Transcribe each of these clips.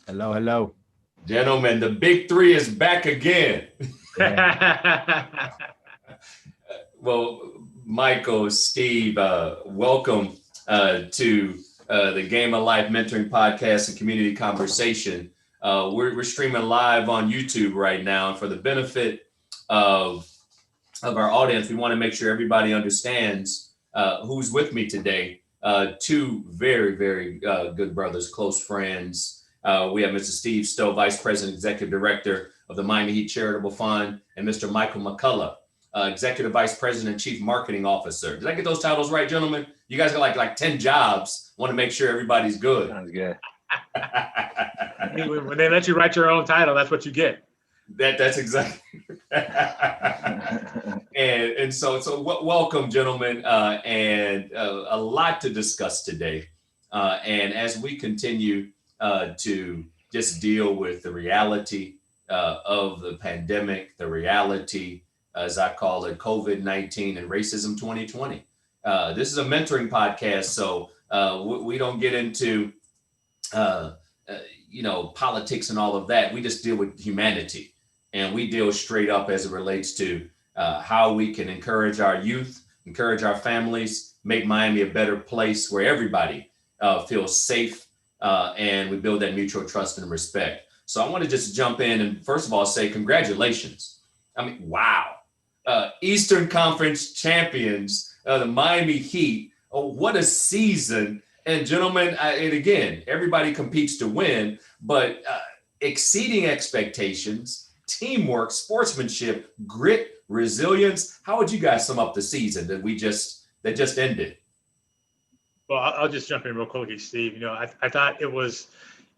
Hello, hello. Gentlemen, the big three is back again. Yeah. Well, Michael, Steve, welcome to the Game of Life Mentoring Podcast and Community Conversation. We're streaming live on YouTube right now. And for the benefit of, of our audience, we want to make sure everybody understands who's with me today. Two very, very good brothers, close friends. We have Mr. Steve Stowe, Vice President, Executive Director of the Miami Heat Charitable Fund, and Mr. Michael McCullough, Executive Vice President and Chief Marketing Officer. Did I get those titles right, gentlemen? You guys got like 10 jobs. Want to make sure everybody's good. Sounds good. When they let you write your own title, that's what you get. That's exactly. and so welcome, gentlemen, and a lot to discuss today. And as we continue to just deal with the reality of the pandemic, the reality, as I call it, COVID-19 and racism 2020. This is a mentoring podcast, so we don't get into politics and all of that. We just deal with humanity, and we deal straight up as it relates to how we can encourage our youth, encourage our families, make Miami a better place where everybody feels safe, and we build that mutual trust and respect. So I want to just jump in and first of all say congratulations. I mean, wow. Eastern Conference champions, the Miami Heat. Oh, what a season. And gentlemen, and again, everybody competes to win, but exceeding expectations, teamwork, sportsmanship, grit, resilience. How would you guys sum up the season that just ended? Well, I'll just jump in real quickly, Steve. You know, I thought it was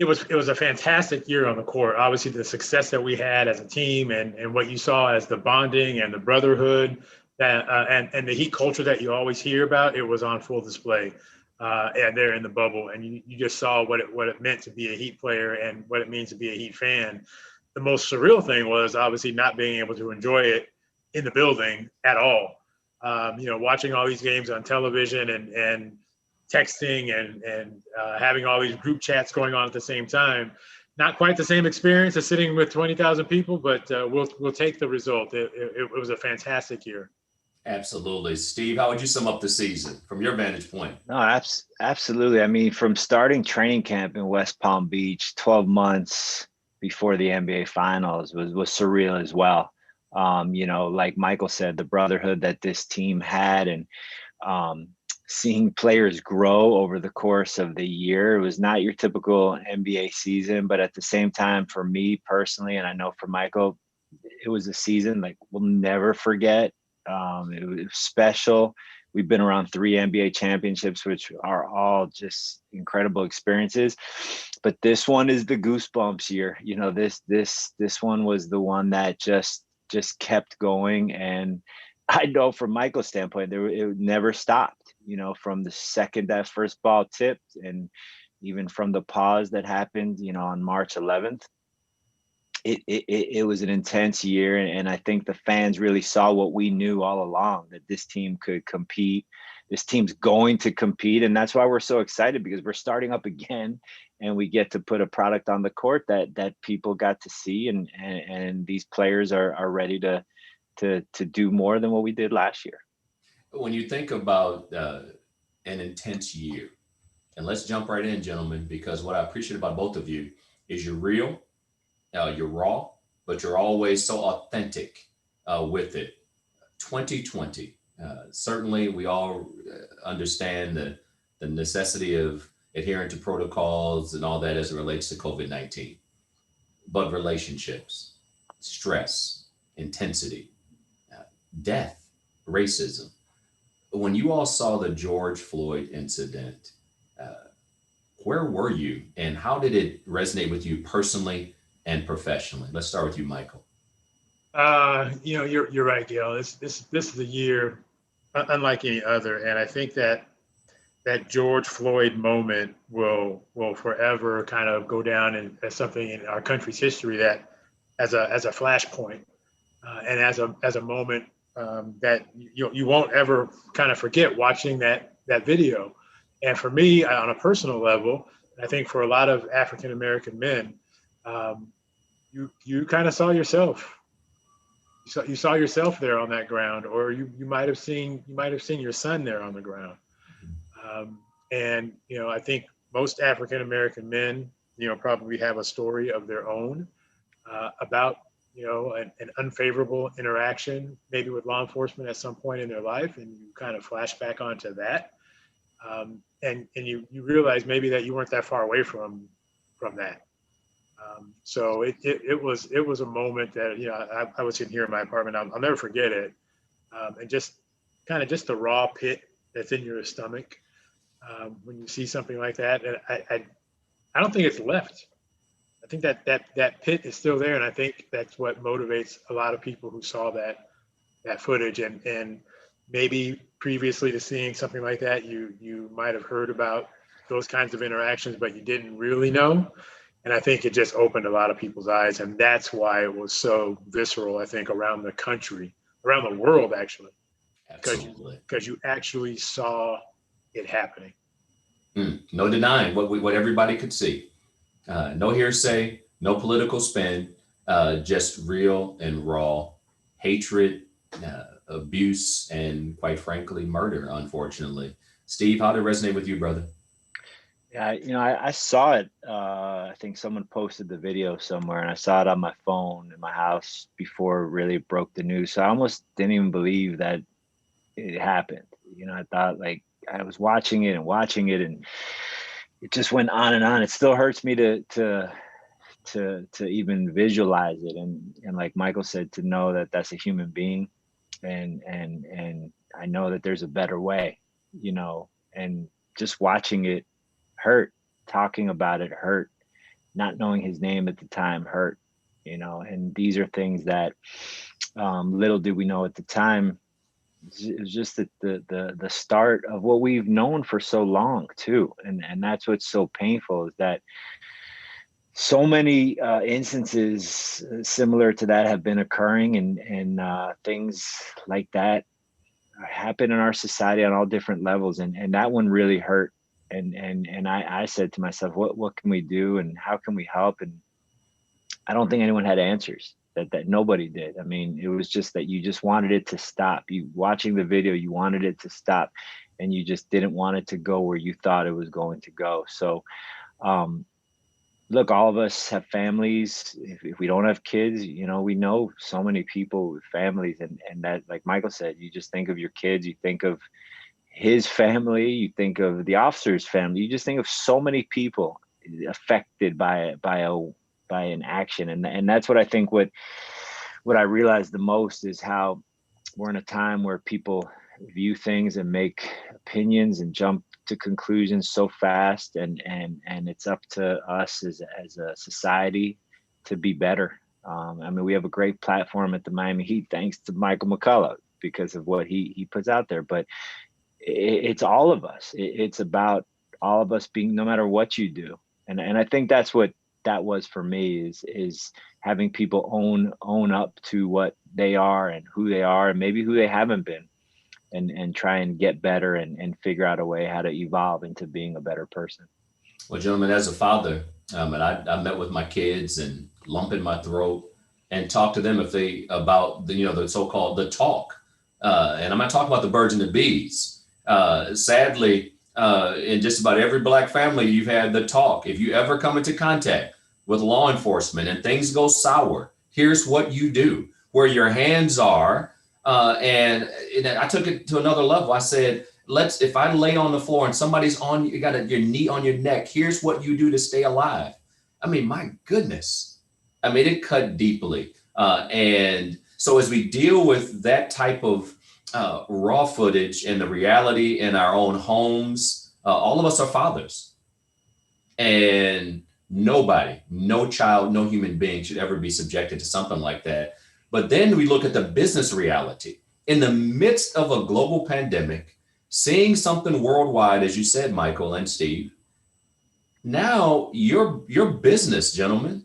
a fantastic year on the court. Obviously, the success that we had as a team and what you saw as the bonding and the brotherhood that and the Heat culture that you always hear about, it was on full display. And there in the bubble, and you just saw what it meant to be a Heat player and what it means to be a Heat fan. The most surreal thing was obviously not being able to enjoy it in the building at all. Watching all these games on television and texting and having all these group chats going on at the same time. Not quite the same experience as sitting with 20,000 people, but we'll take the result. It was a fantastic year. Absolutely. Steve, how would you sum up the season from your vantage point? No, absolutely. I mean, from starting training camp in West Palm Beach, 12 months before the NBA Finals was surreal as well. Like Michael said, the brotherhood that this team had, and seeing players grow over the course of the year. It was not your typical NBA season, but at the same time, for me personally, and I know for Michael, it was a season like we'll never forget. It was special. We've been around 3 NBA championships, which are all just incredible experiences. But this one is the goosebumps year. You know, this one was the one that just kept going. And I know from Michael's standpoint, it never stopped. You know, from the second that first ball tipped, and even from the pause that happened, on March 11th. It was an intense year, and I think the fans really saw what we knew all along, that this team could compete. This team's going to compete, and that's why we're so excited, because we're starting up again, and we get to put a product on the court that people got to see, and these players are ready to do more than what we did last year. When you think about an intense year, and let's jump right in, gentlemen, because what I appreciate about both of you is you're real. You're raw, but you're always so authentic with it. 2020, certainly we all understand the necessity of adhering to protocols and all that as it relates to COVID-19. But relationships, stress, intensity, death, racism. When you all saw the George Floyd incident, where were you, and how did it resonate with you personally and professionally? Let's start with you, Michael. You're right, Gail. This is a year unlike any other, and I think that George Floyd moment will forever kind of go down as something in our country's history, that as a flashpoint, and as a moment that you won't ever kind of forget, watching that video. And for me, on a personal level, I think for a lot of African American men, you kind of saw yourself. You saw yourself there on that ground, or you might have seen your son there on the ground. And I think most African American men, probably have a story of their own about an unfavorable interaction, maybe with law enforcement at some point in their life, and you kind of flash back onto that, and you realize maybe that you weren't that far away from that. So it was a moment that I was sitting here in my apartment. I'll never forget it, and just the raw pit that's in your stomach when you see something like that. And I don't think it's left. I think that pit is still there, and I think that's what motivates a lot of people who saw that footage, and maybe previously to seeing something like that, you might have heard about those kinds of interactions, but you didn't really know. And I think it just opened a lot of people's eyes, and that's why it was so visceral, I think, around the country, around the world, actually. Absolutely. Because you actually saw it happening. No denying what everybody could see. No hearsay, no political spin, just real and raw hatred, abuse, and quite frankly, murder, unfortunately. Steve, how did it resonate with you, brother? Yeah, I saw it. I think someone posted the video somewhere, and I saw it on my phone in my house before it really broke the news. So I almost didn't even believe that it happened. I thought, like, I was watching it, and it just went on and on. It still hurts me to even visualize it, and like Michael said, to know that that's a human being, and I know that there's a better way, and just watching it hurt, talking about it hurt, not knowing his name at the time hurt, and these are things that little did we know at the time. It was just the start of what we've known for so long too, and that's what's so painful, is that so many instances similar to that have been occurring, and things like that happen in our society on all different levels, and that one really hurt. And I said to myself, what can we do, and how can we help? And I don't think anyone had answers. That nobody did. I mean, it was just that you just wanted it to stop. You watching the video, you wanted it to stop, and you just didn't want it to go where you thought it was going to go. So, look, all of us have families. If we don't have kids, we know so many people with families, and that, like Michael said, you just think of your kids, you think of his family, you think of the officer's family, you just think of so many people affected by an action. And that's what I think what I realized the most is how we're in a time where people view things and make opinions and jump to conclusions so fast, and it's up to us as a society to be better. I mean, we have a great platform at the Miami Heat thanks to Michael McCullough because of what he puts out there, but it's all of us. It's about all of us being, no matter what you do. And I think that's what that was for me, is having people own up to what they are and who they are, and maybe who they haven't been, and try and get better and figure out a way how to evolve into being a better person. Well, gentlemen, as a father, and I met with my kids and lump in my throat and talk to them about the so-called the talk. And I'm not talking about the birds and the bees. Sadly, in just about every Black family, you've had the talk. If you ever come into contact with law enforcement and things go sour, here's what you do, where your hands are. And I took it to another level. I said, if I lay on the floor and somebody's you got your knee on your neck, here's what you do to stay alive. I mean, my goodness. I mean, it cut deeply. And so as we deal with that type of raw footage and the reality in our own homes, all of us are fathers, and nobody, no child, no human being should ever be subjected to something like that. But then we look at the business reality in the midst of a global pandemic, seeing something worldwide, as you said, Michael and Steve. Now your business, gentlemen,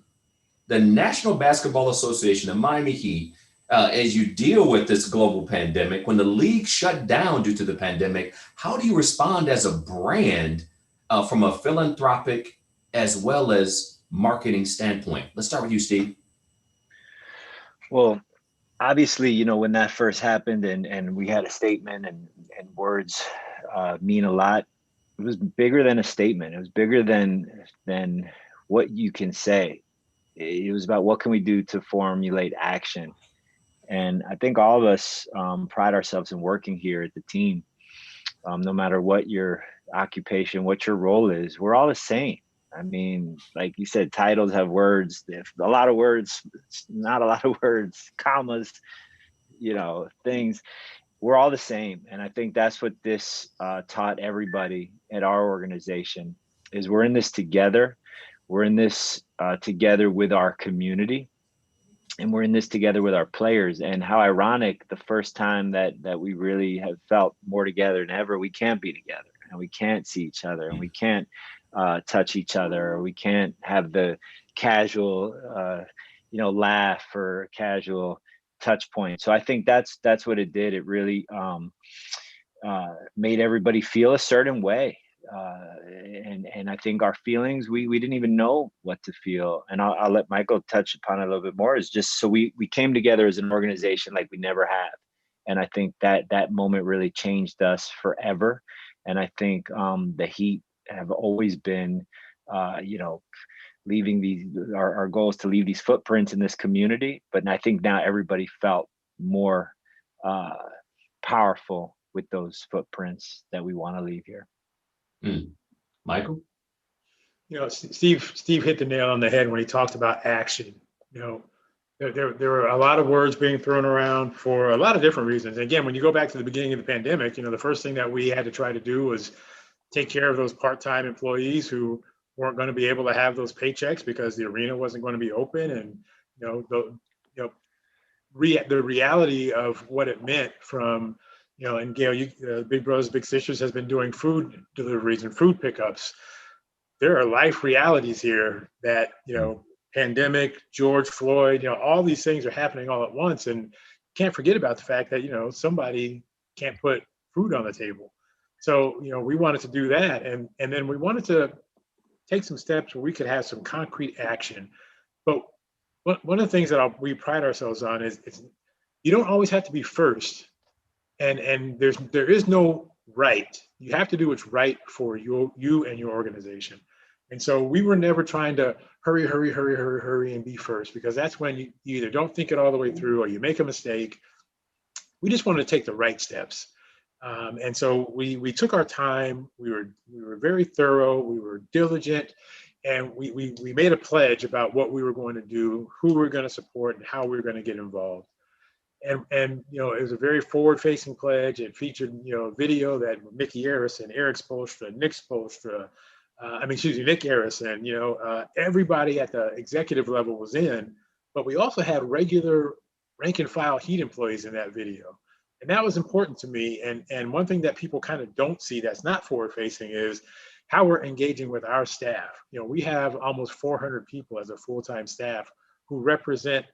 the National Basketball Association, the Miami Heat, as you deal with this global pandemic, when the league shut down due to the pandemic, how do you respond as a brand from a philanthropic as well as marketing standpoint? Let's start with you, Steve. Well, obviously, when that first happened and we had a statement and words mean a lot, it was bigger than a statement. It was bigger than what you can say. It was about what can we do to formulate action. And I think all of us pride ourselves in working here at the team. No matter what your occupation, what your role is, we're all the same. I mean, like you said, titles have words. If a lot of words, not a lot of words, commas, things. We're all the same, and I think that's what this taught everybody at our organization. Is we're in this together. We're in this together with our community, and we're in this together with our players. And how ironic, the first time that we really have felt more together than ever, we can't be together and we can't see each other and we can't touch each other, or we can't have the casual laugh or casual touch point. So I think that's what it did. It really made everybody feel a certain way. And I think our feelings, we didn't even know what to feel. And I'll let Michael touch upon it a little bit more. Is just so we came together as an organization like we never have. And I think that moment really changed us forever. And I think the Heat have always been, leaving our goal is to leave these footprints in this community. But I think now everybody felt more powerful with those footprints that we want to leave here. Michael? Steve hit the nail on the head when he talked about action. There were a lot of words being thrown around for a lot of different reasons. And again, when you go back to the beginning of the pandemic, the first thing that we had to try to do was take care of those part-time employees who weren't going to be able to have those paychecks because the arena wasn't going to be open. And the reality of what it meant from and Gail, Big Brothers Big Sisters has been doing food deliveries and food pickups. There are life realities here that pandemic, George Floyd, all these things are happening all at once, and can't forget about the fact that somebody can't put food on the table. So we wanted to do that, and then we wanted to take some steps where we could have some concrete action. But one of the things that we pride ourselves on is you don't always have to be first, and there is no right. You have to do what's right for you and your organization. And so we were never trying to hurry and be first, because that's when you either don't think it all the way through or you make a mistake. We just wanted to take the right steps. And so we took our time. We were very thorough. We were diligent, and we made a pledge about what we were going to do, who we were going to support, and how we were going to get involved. And it was a very forward-facing pledge. It featured video that Mickey Harrison, Eric Spoelstra, Nick Spoelstra, Nick Harrison. Everybody at the executive level was in, but we also had regular rank and file Heat employees in that video. And that was important to me. And one thing that people kind of don't see that's not forward facing is how we're engaging with our staff. We have almost 400 people as a full-time staff who represent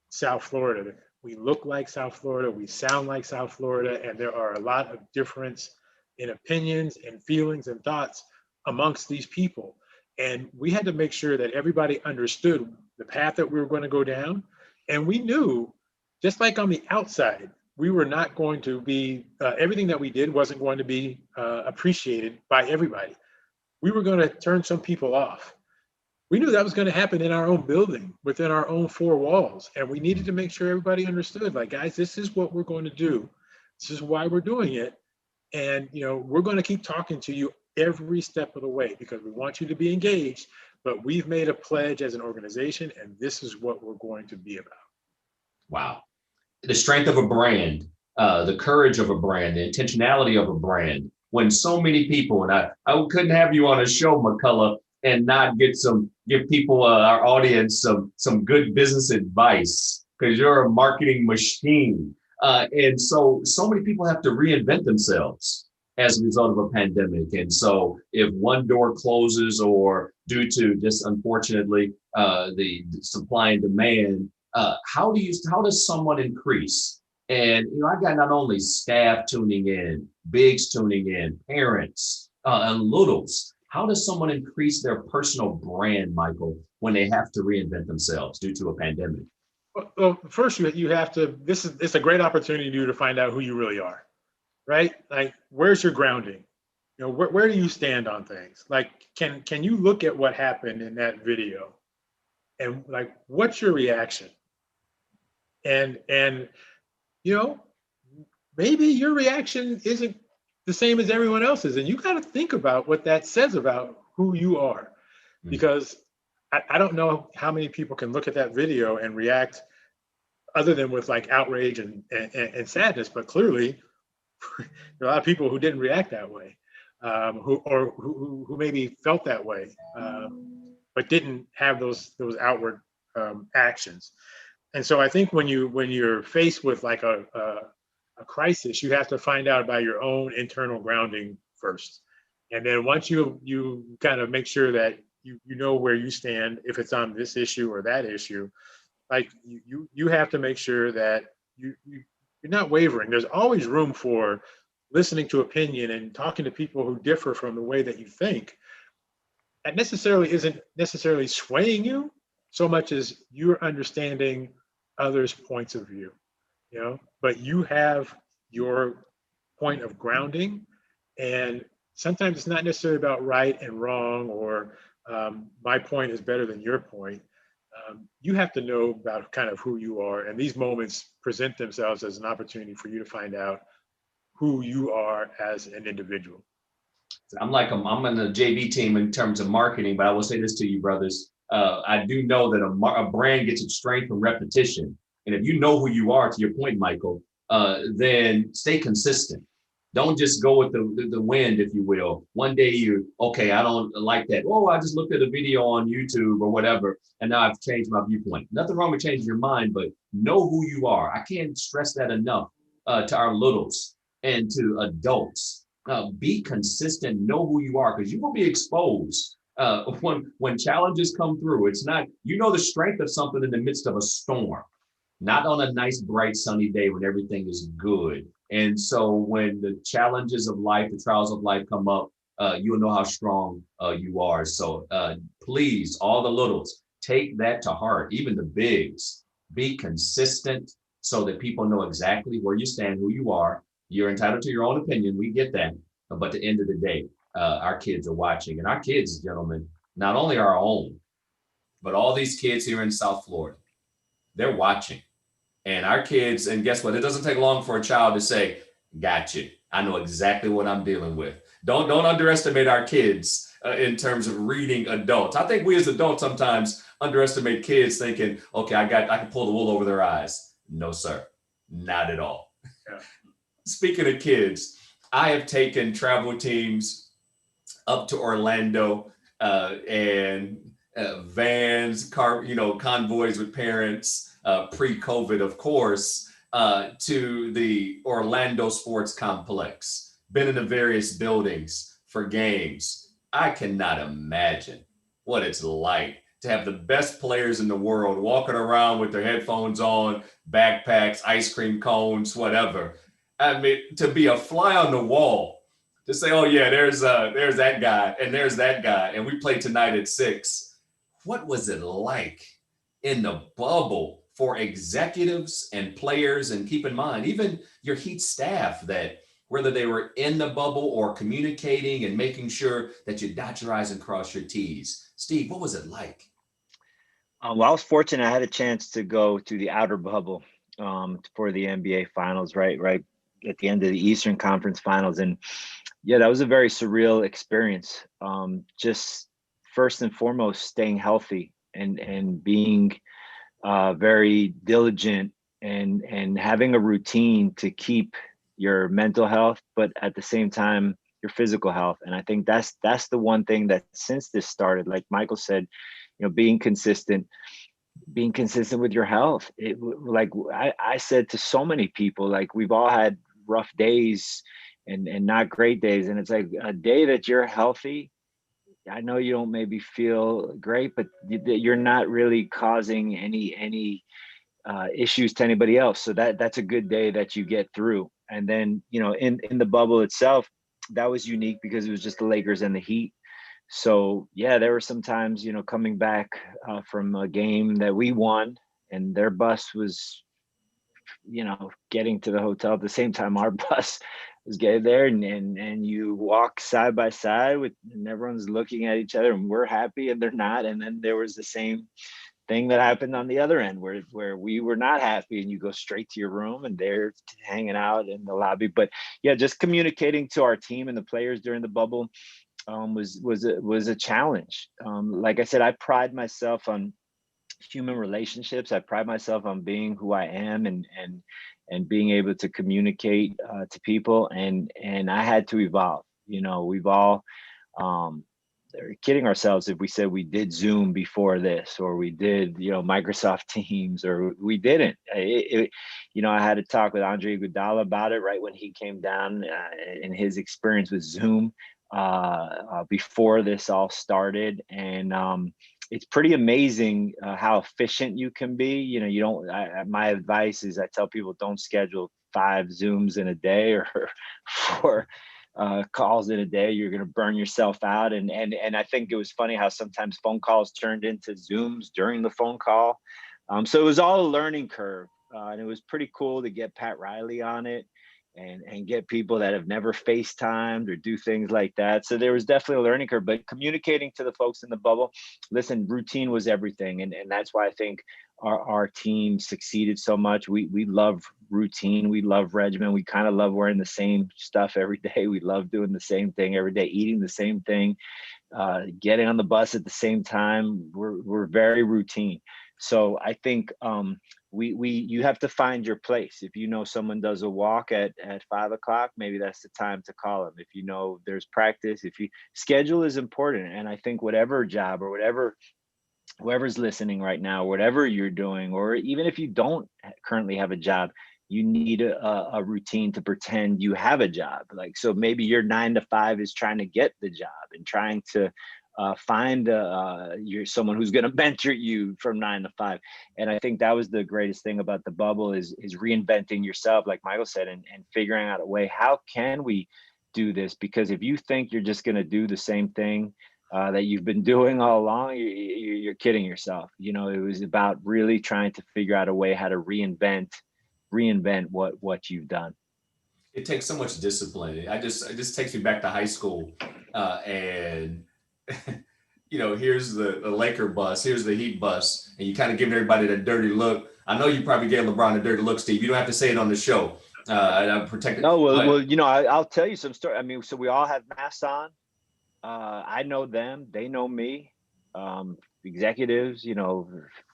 South Florida. We look like South Florida, we sound like South Florida, and there are a lot of difference in opinions and feelings and thoughts amongst these people. And we had to make sure that everybody understood the path that we were going to go down. And we knew, just like on the outside, we were not going to be, everything that we did wasn't going to be appreciated by everybody. We were going to turn some people off. We knew that was going to happen in our own building, within our own four walls. And we needed to make sure everybody understood, like, guys, this is what we're going to do. This is why we're doing it. And, we're going to keep talking to you every step of the way because we want you to be engaged, but we've made a pledge as an organization, and this is what we're going to be about. Wow. The strength of a brand, the courage of a brand, the intentionality of a brand, when so many people, and I couldn't have you on a show, McCullough, and not give people, our audience, some good business advice, because you're a marketing machine. And so many people have to reinvent themselves as a result of a pandemic. And so if one door closes, or due to just unfortunately the supply and demand, how does someone increase? And I've got not only staff tuning in, bigs tuning in, parents and littles. How does someone increase their personal brand, Michael, when they have to reinvent themselves due to a pandemic? Well, first you have to. It's a great opportunity to find out who you really are, right? Like, where's your grounding? Where do you stand on things? Like, can you look at what happened in that video, and like, what's your reaction? And you know, maybe your reaction isn't the same as everyone else's, and you got to think about what that says about who you are, because I don't know how many people can look at that video and react other than with like outrage and sadness, but clearly there are a lot of people who didn't react that way, who maybe felt that way, but didn't have those outward actions. And so I think when you're faced with like a crisis, you have to find out about your own internal grounding first, and then once you kind of make sure that you know where you stand, if it's on this issue or that issue, like you have to make sure that you're not wavering. There's always room for listening to opinion and talking to people who differ from the way that you think. That necessarily isn't necessarily swaying you so much as you're understanding others' points of view, but you have your point of grounding. And sometimes it's not necessarily about right and wrong, or my point is better than your point. You have to know about kind of who you are, and these moments present themselves as an opportunity for you to find out who you are as an individual. I'm on the JV team in terms of marketing, but I will say this to you, brothers. I do know that a brand gets its strength from repetition. And if you know who you are, to your point, Michael, then stay consistent. Don't just go with the wind, if you will. One day I don't like that. Oh, I just looked at a video on YouTube or whatever, and now I've changed my viewpoint. Nothing wrong with changing your mind, but know who you are. I can't stress that enough to our littles and to adults. Be consistent, know who you are, because you will be exposed when challenges come through. It's not, the strength of something in the midst of a storm, not on a nice, bright, sunny day when everything is good. And so when the challenges of life, the trials of life come up, you'll know how strong you are. So please, all the littles, take that to heart, even the bigs. Be consistent so that people know exactly where you stand, who you are. You're entitled to your own opinion. We get that. But at the end of the day, our kids are watching. And our kids, gentlemen, not only our own, but all these kids here in South Florida, they're watching. And our kids, and guess what? It doesn't take long for a child to say, got you. I know exactly what I'm dealing with. Don't underestimate our kids in terms of reading adults. I think we as adults sometimes underestimate kids thinking, okay, I can pull the wool over their eyes. No, sir, not at all. Yeah. Speaking of kids, I have taken travel teams up to Orlando and vans, convoys with parents, pre-COVID, of course, to the Orlando Sports Complex. Been in the various buildings for games. I cannot imagine what it's like to have the best players in the world walking around with their headphones on, backpacks, ice cream cones, whatever. I mean, to be a fly on the wall, to say, oh yeah, there's that guy and there's that guy, and we play tonight at 6. What was it like in the bubble for executives and players? And keep in mind, even your Heat staff, that whether they were in the bubble or communicating and making sure that you dot your I's and cross your T's. Steve, what was it like? Well, I was fortunate. I had a chance to go to the outer bubble for the NBA Finals, right at the end of the Eastern Conference Finals. And yeah, that was a very surreal experience. Just first and foremost, staying healthy and being very diligent and having a routine to keep your mental health, but at the same time, your physical health. And I think that's the one thing that since this started, like Michael said, being consistent with your health. I said to so many people, like, we've all had rough days and not great days. And it's like a day that you're healthy. I know you don't maybe feel great, but you're not really causing any issues to anybody else. So that's a good day that you get through. And then, in the bubble itself, that was unique because it was just the Lakers and the Heat. So yeah, there were some times, coming back from a game that we won, and their bus was, getting to the hotel at the same time our bus was getting there, and you walk side by side and everyone's looking at each other, and we're happy and they're not. And then there was the same thing that happened on the other end where we were not happy, and you go straight to your room and they're hanging out in the lobby. But yeah, just communicating to our team and the players during the bubble was a challenge. Like I said, I pride myself on human relationships. I pride myself on being who I am, and being able to communicate to people. And I had to evolve. We've all are kidding ourselves if we said we did Zoom before this, or we did, Microsoft Teams, or we didn't. I had a talk with Andre Iguodala about it right when he came down in his experience with Zoom before this all started. And it's pretty amazing how efficient you can be. You don't. My advice is I tell people, don't schedule 5 Zooms in a day, or 4 calls in a day. You're going to burn yourself out. And I think it was funny how sometimes phone calls turned into Zooms during the phone call. So it was all a learning curve, and it was pretty cool to get Pat Riley on it, and get people that have never FaceTimed or do things like that. So there was definitely a learning curve, but communicating to the folks in the bubble, listen, routine was everything. And that's why I think our team succeeded so much. We love routine. We love regimen. We kind of love wearing the same stuff every day. We love doing the same thing every day, eating the same thing, getting on the bus at the same time. We're very routine. So I think you have to find your place. If someone does a walk at 5 o'clock, maybe that's the time to call them. If there's practice, schedule is important. And I think whatever job or whoever's listening right now, whatever you're doing, or even if you don't currently have a job, you need a routine to pretend you have a job. Like, so maybe your 9 to 5 is trying to get the job and trying to find you're someone who's going to mentor you from 9 to 5. And I think that was the greatest thing about the bubble is reinventing yourself, like Michael said, and figuring out a way, how can we do this? Because if you think you're just going to do the same thing that you've been doing all along, you're kidding yourself. It was about really trying to figure out a way how to reinvent what you've done. It takes so much discipline. It just takes me back to high school, and here's the Laker bus, here's the Heat bus, and you kind of giving everybody that dirty look. I know you probably gave LeBron a dirty look, Steve. You don't have to say it on the show. I'm protected. No, well, I'll tell you some story. I mean, so we all have masks on. I know them, they know me. Executives,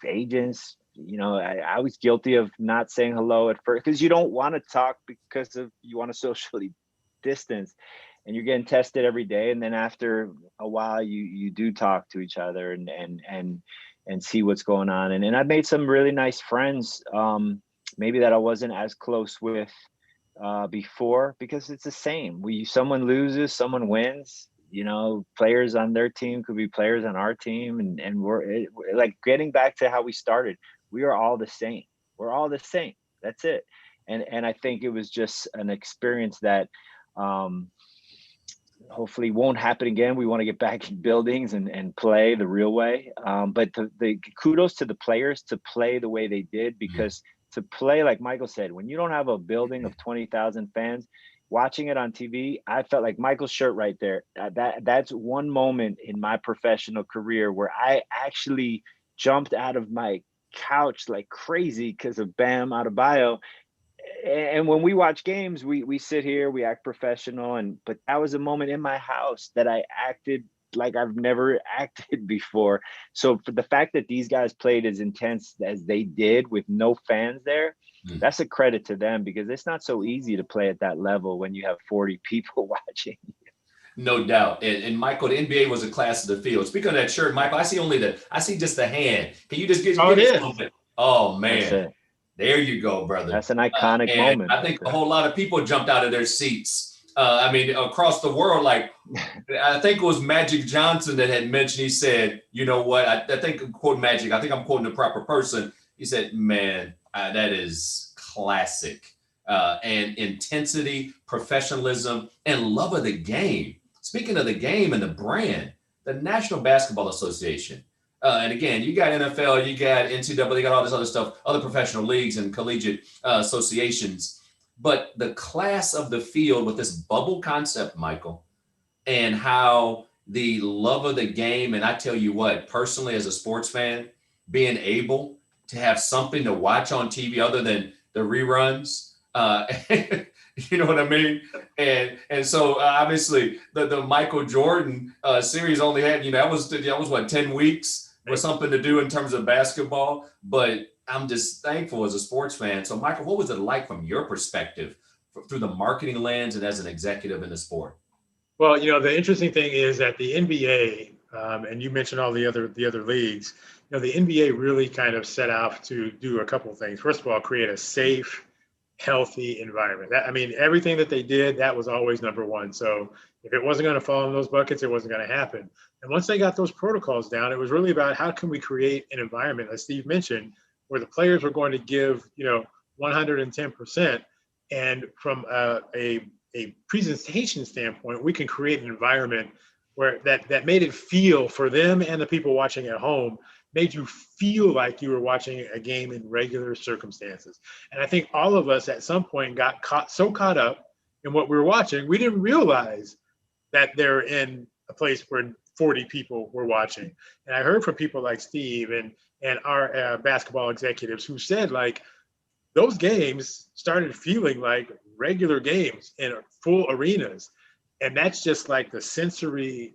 agents. I was guilty of not saying hello at first, because you don't want to talk because you want to socially distance, and you're getting tested every day. And then after a while, you do talk to each other and see what's going on. And I made some really nice friends, maybe that I wasn't as close with before, because it's the same. Someone loses, someone wins. Players on their team could be players on our team, and we're like getting back to how we started. We are all the same. We're all the same. That's it. And I think it was just an experience that hopefully won't happen again. We want to get back in buildings and play the real way. But the kudos to the players to play the way they did, because to play, like Michael said, when you don't have a building of 20,000 fans, watching it on TV, I felt like Michael's shirt right there. That's one moment in my professional career where I actually jumped out of my couch like crazy because of Bam Adebayo. And when we watch games, we sit here, we act professional, but that was a moment in my house that I acted like I've never acted before. So for the fact that these guys played as intense as they did with no fans there, that's a credit to them, because it's not so easy to play at that level when you have 40 people watching. No doubt. And Michael, the NBA was a class of the field. Speaking of that shirt, Michael, I see just the hand. Can you just give me a little bit? Oh man. There you go, brother. That's an iconic moment. I think a whole lot of people jumped out of their seats. Across the world, like I think it was Magic Johnson that had mentioned, he said, you know what? I think I'm quoting Magic. I think I'm quoting the proper person. He said, man, that is classic. And intensity, professionalism, and love of the game. Speaking of the game and the brand, the National Basketball Association. And again, you got NFL, you got NCAA, you got all this other stuff, other professional leagues and collegiate associations. But the class of the field with this bubble concept, Michael, and how the love of the game, and I tell you what, personally as a sports fan, being able to have something to watch on TV other than the reruns, you know what I mean? And so obviously the Michael Jordan series only had, that was what, 10 weeks or something to do in terms of basketball. But I'm just thankful as a sports fan. So Michael, what was it like from your perspective through the marketing lens and as an executive in the sport? Well, the interesting thing is that the NBA, and you mentioned all the other leagues, the NBA really kind of set out to do a couple of things. First of all, create a safe, healthy environment. Everything that they did, that was always number one. So if it wasn't going to fall in those buckets, it wasn't going to happen. And once they got those protocols down, it was really about how can we create an environment, as Steve mentioned, where the players were going to give, 110%. And from a presentation standpoint, we can create an environment where that made it feel for them and the people watching at home, made you feel like you were watching a game in regular circumstances. And I think all of us at some point got caught up in what we were watching, we didn't realize that they're in a place where 40 people were watching. And I heard from people like Steve and our basketball executives who said, like, those games started feeling like regular games in full arenas. And that's just like the sensory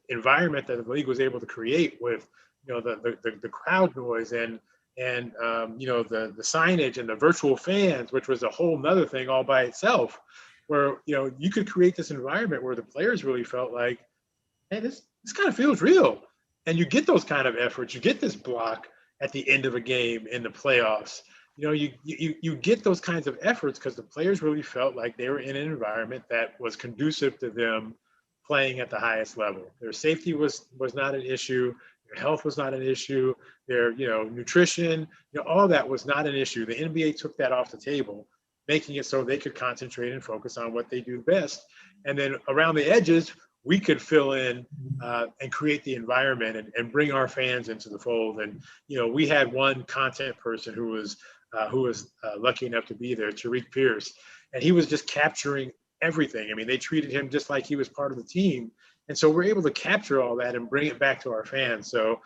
environment that the league was able to create with, the crowd noise and the signage and the virtual fans, which was a whole nother thing all by itself, where, you could create this environment where the players really felt like, hey, this kind of feels real. And you get those kind of efforts, you get this block at the end of a game in the playoffs. You get those kinds of efforts because the players really felt like they were in an environment that was conducive to them playing at the highest level. Their safety was not an issue. Their health was not an issue. Their, nutrition, all that was not an issue. The NBA took that off the table, making it so they could concentrate and focus on what they do best. And then around the edges, we could fill in and create the environment and bring our fans into the fold. And, we had one content person who was lucky enough to be there, Tariq Pierce, and he was just capturing everything. They treated him just like he was part of the team. And so we're able to capture all that and bring it back to our fans. So,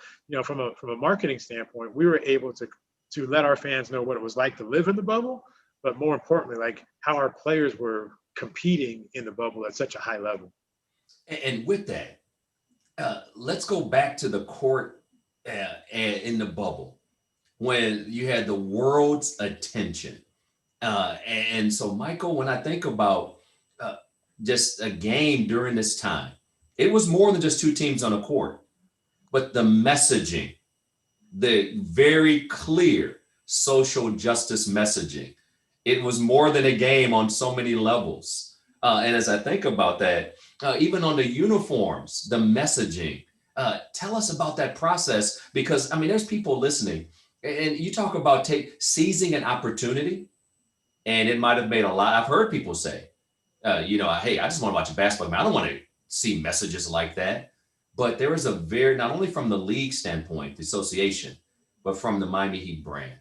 from a marketing standpoint, we were able to let our fans know what it was like to live in the bubble, but more importantly, like how our players were competing in the bubble at such a high level. And with that, let's go back to the court in the bubble when you had the world's attention. And so, Michael, when I think about just a game during this time, it was more than just two teams on a court, but the messaging, the very clear social justice messaging. It was more than a game on so many levels. And as I think about that, even on the uniforms, the messaging, tell us about that process, because there's people listening and you talk about seizing an opportunity, and it might've made a lot. I've heard people say, hey, I just want to watch a basketball game. I don't want to see messages like that. But there is not only from the league standpoint, the association, but from the Miami Heat brand.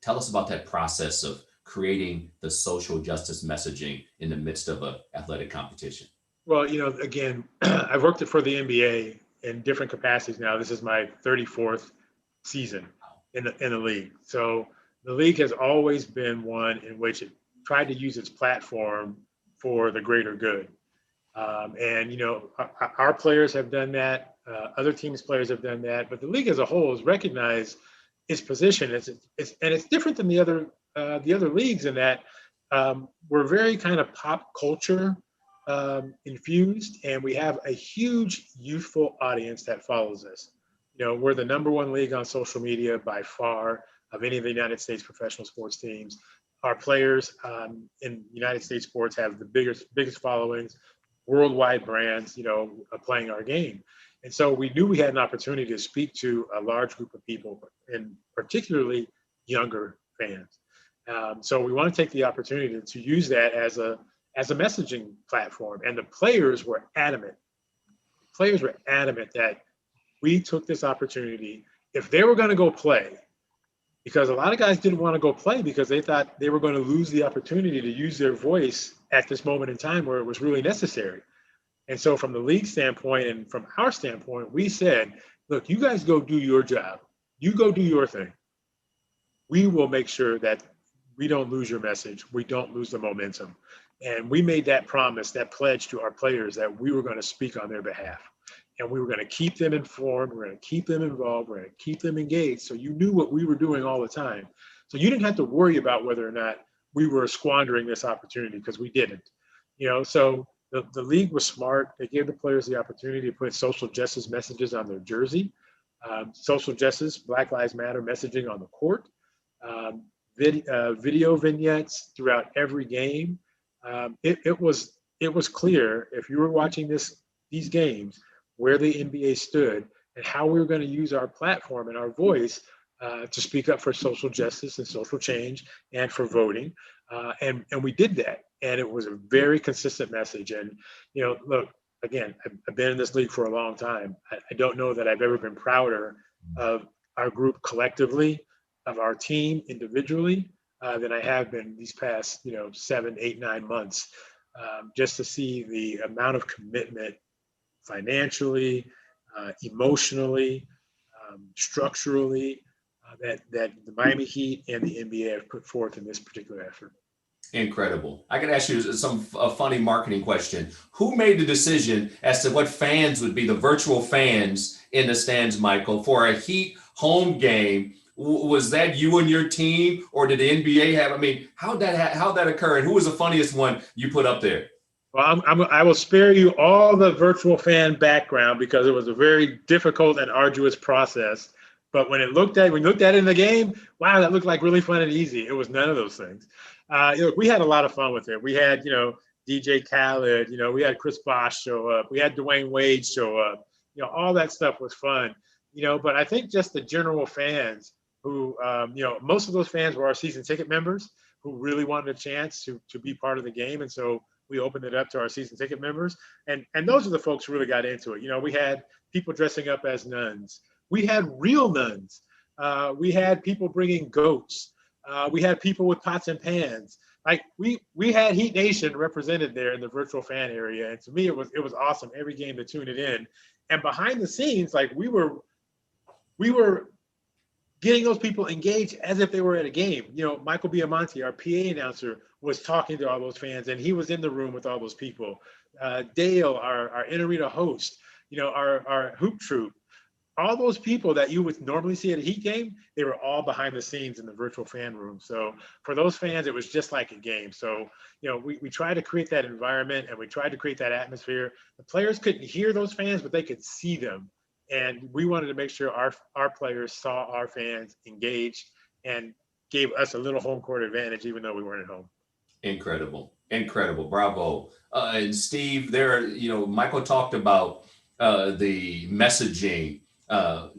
Tell us about that process of creating the social justice messaging in the midst of an athletic competition. Well, again, I've worked for the NBA in different capacities now. This is my 34th season in the league. So the league has always been one in which it tried to use its platform for the greater good. And our players have done that. Other teams' players have done that. But the league as a whole has recognized its position. It's different than the other leagues in that we're very kind of pop culture infused, and we have a huge youthful audience that follows us. We're the number one league on social media by far of any of the United States professional sports teams. Our players in United States sports have the biggest followings, worldwide brands, playing our game. And so we knew we had an opportunity to speak to a large group of people, and particularly younger fans. So we want to take the opportunity to use that as a messaging platform. And the players were adamant. players were adamant that we took this opportunity. If they were going to go play, because a lot of guys didn't want to go play because they thought they were going to lose the opportunity to use their voice at this moment in time where it was really necessary. And so from the league standpoint and from our standpoint, we said, look, you guys go do your job. You go do your thing. We will make sure that we don't lose your message. We don't lose the momentum. And we made that promise, that pledge to our players that we were going to speak on their behalf. And we were going to keep them informed. We're going to keep them involved. We're going to keep them engaged. So you knew what we were doing all the time. So you didn't have to worry about whether or not we were squandering this opportunity, because we didn't. So the league was smart. They gave the players the opportunity to put social justice messages on their jersey, social justice, Black Lives Matter messaging on the court, video vignettes throughout every game. It was clear, if you were watching these games, where the NBA stood and how we were going to use our platform and our voice to speak up for social justice and social change and for voting. And we did that. And it was a very consistent message. And, look, again, I've been in this league for a long time. I don't know that I've ever been prouder of our group collectively, of our team individually, than I have been these past, 7, 8, 9 months, just to see the amount of commitment financially, emotionally, structurally, that the Miami Heat and the NBA have put forth in this particular effort. Incredible. I could ask you a funny marketing question. Who made the decision as to what fans would be the virtual fans in the stands, Michael, for a Heat home game? Was that you and your team, or did the NBA have? I mean, how'd that occur, and who was the funniest one you put up there? Well, I will spare you all the virtual fan background because it was a very difficult and arduous process. But when we looked at it in the game, wow, that looked like really fun and easy. It was none of those things. Look, we had a lot of fun with it. We had, DJ Khaled, we had Chris Bosh show up. We had Dwayne Wade show up. All that stuff was fun. But I think just the general fans who, most of those fans were our season ticket members who really wanted a chance to be part of the game. And so we opened it up to our season ticket members. And those are the folks who really got into it. We had people dressing up as nuns. We had real nuns. We had people bringing goats. We had people with pots and pans. Like we had Heat Nation represented there in the virtual fan area. And to me, it was awesome every game to tune it in. And behind the scenes, like we were getting those people engaged as if they were at a game. Michael Biamonte, our PA announcer, was talking to all those fans, and he was in the room with all those people. Dale, our in-arena host, our hoop troop, all those people that you would normally see at a Heat game, they were all behind the scenes in the virtual fan room. So for those fans, it was just like a game. So, we tried to create that environment and we tried to create that atmosphere. The players couldn't hear those fans, but they could see them. And we wanted to make sure our players saw our fans engaged and gave us a little home court advantage, even though we weren't at home. Incredible. Bravo. And Steve, Michael talked about the messaging,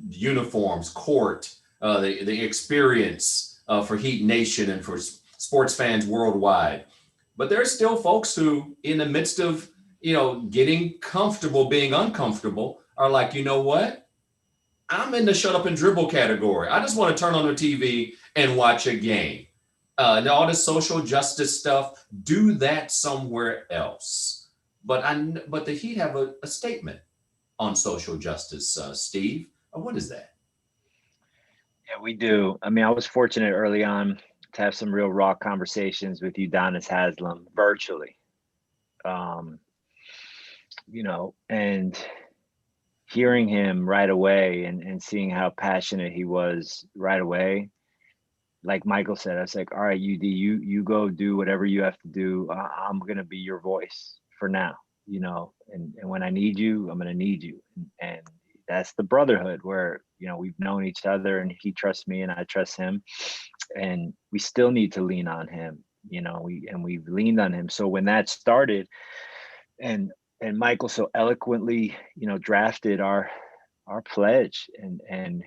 uniforms, court, the experience for Heat Nation and for sports fans worldwide. But there's still folks who, in the midst of, getting comfortable, being uncomfortable, are like, you know what? I'm in the shut up and dribble category. I just want to turn on the TV and watch a game. All this social justice stuff, do that somewhere else. But the Heat have a statement on social justice, Steve. What is that? Yeah, we do. I mean, I was fortunate early on to have some real raw conversations with Udonis Haslem virtually. And hearing him right away and seeing how passionate he was right away, like Michael said, I was like, all right, UD, you go do whatever you have to do. I'm going to be your voice for now, and when I need you, I'm going to need you. And that's the brotherhood where, we've known each other and he trusts me and I trust him. And we still need to lean on him, we've leaned on him. So when that started and Michael so eloquently, drafted our pledge and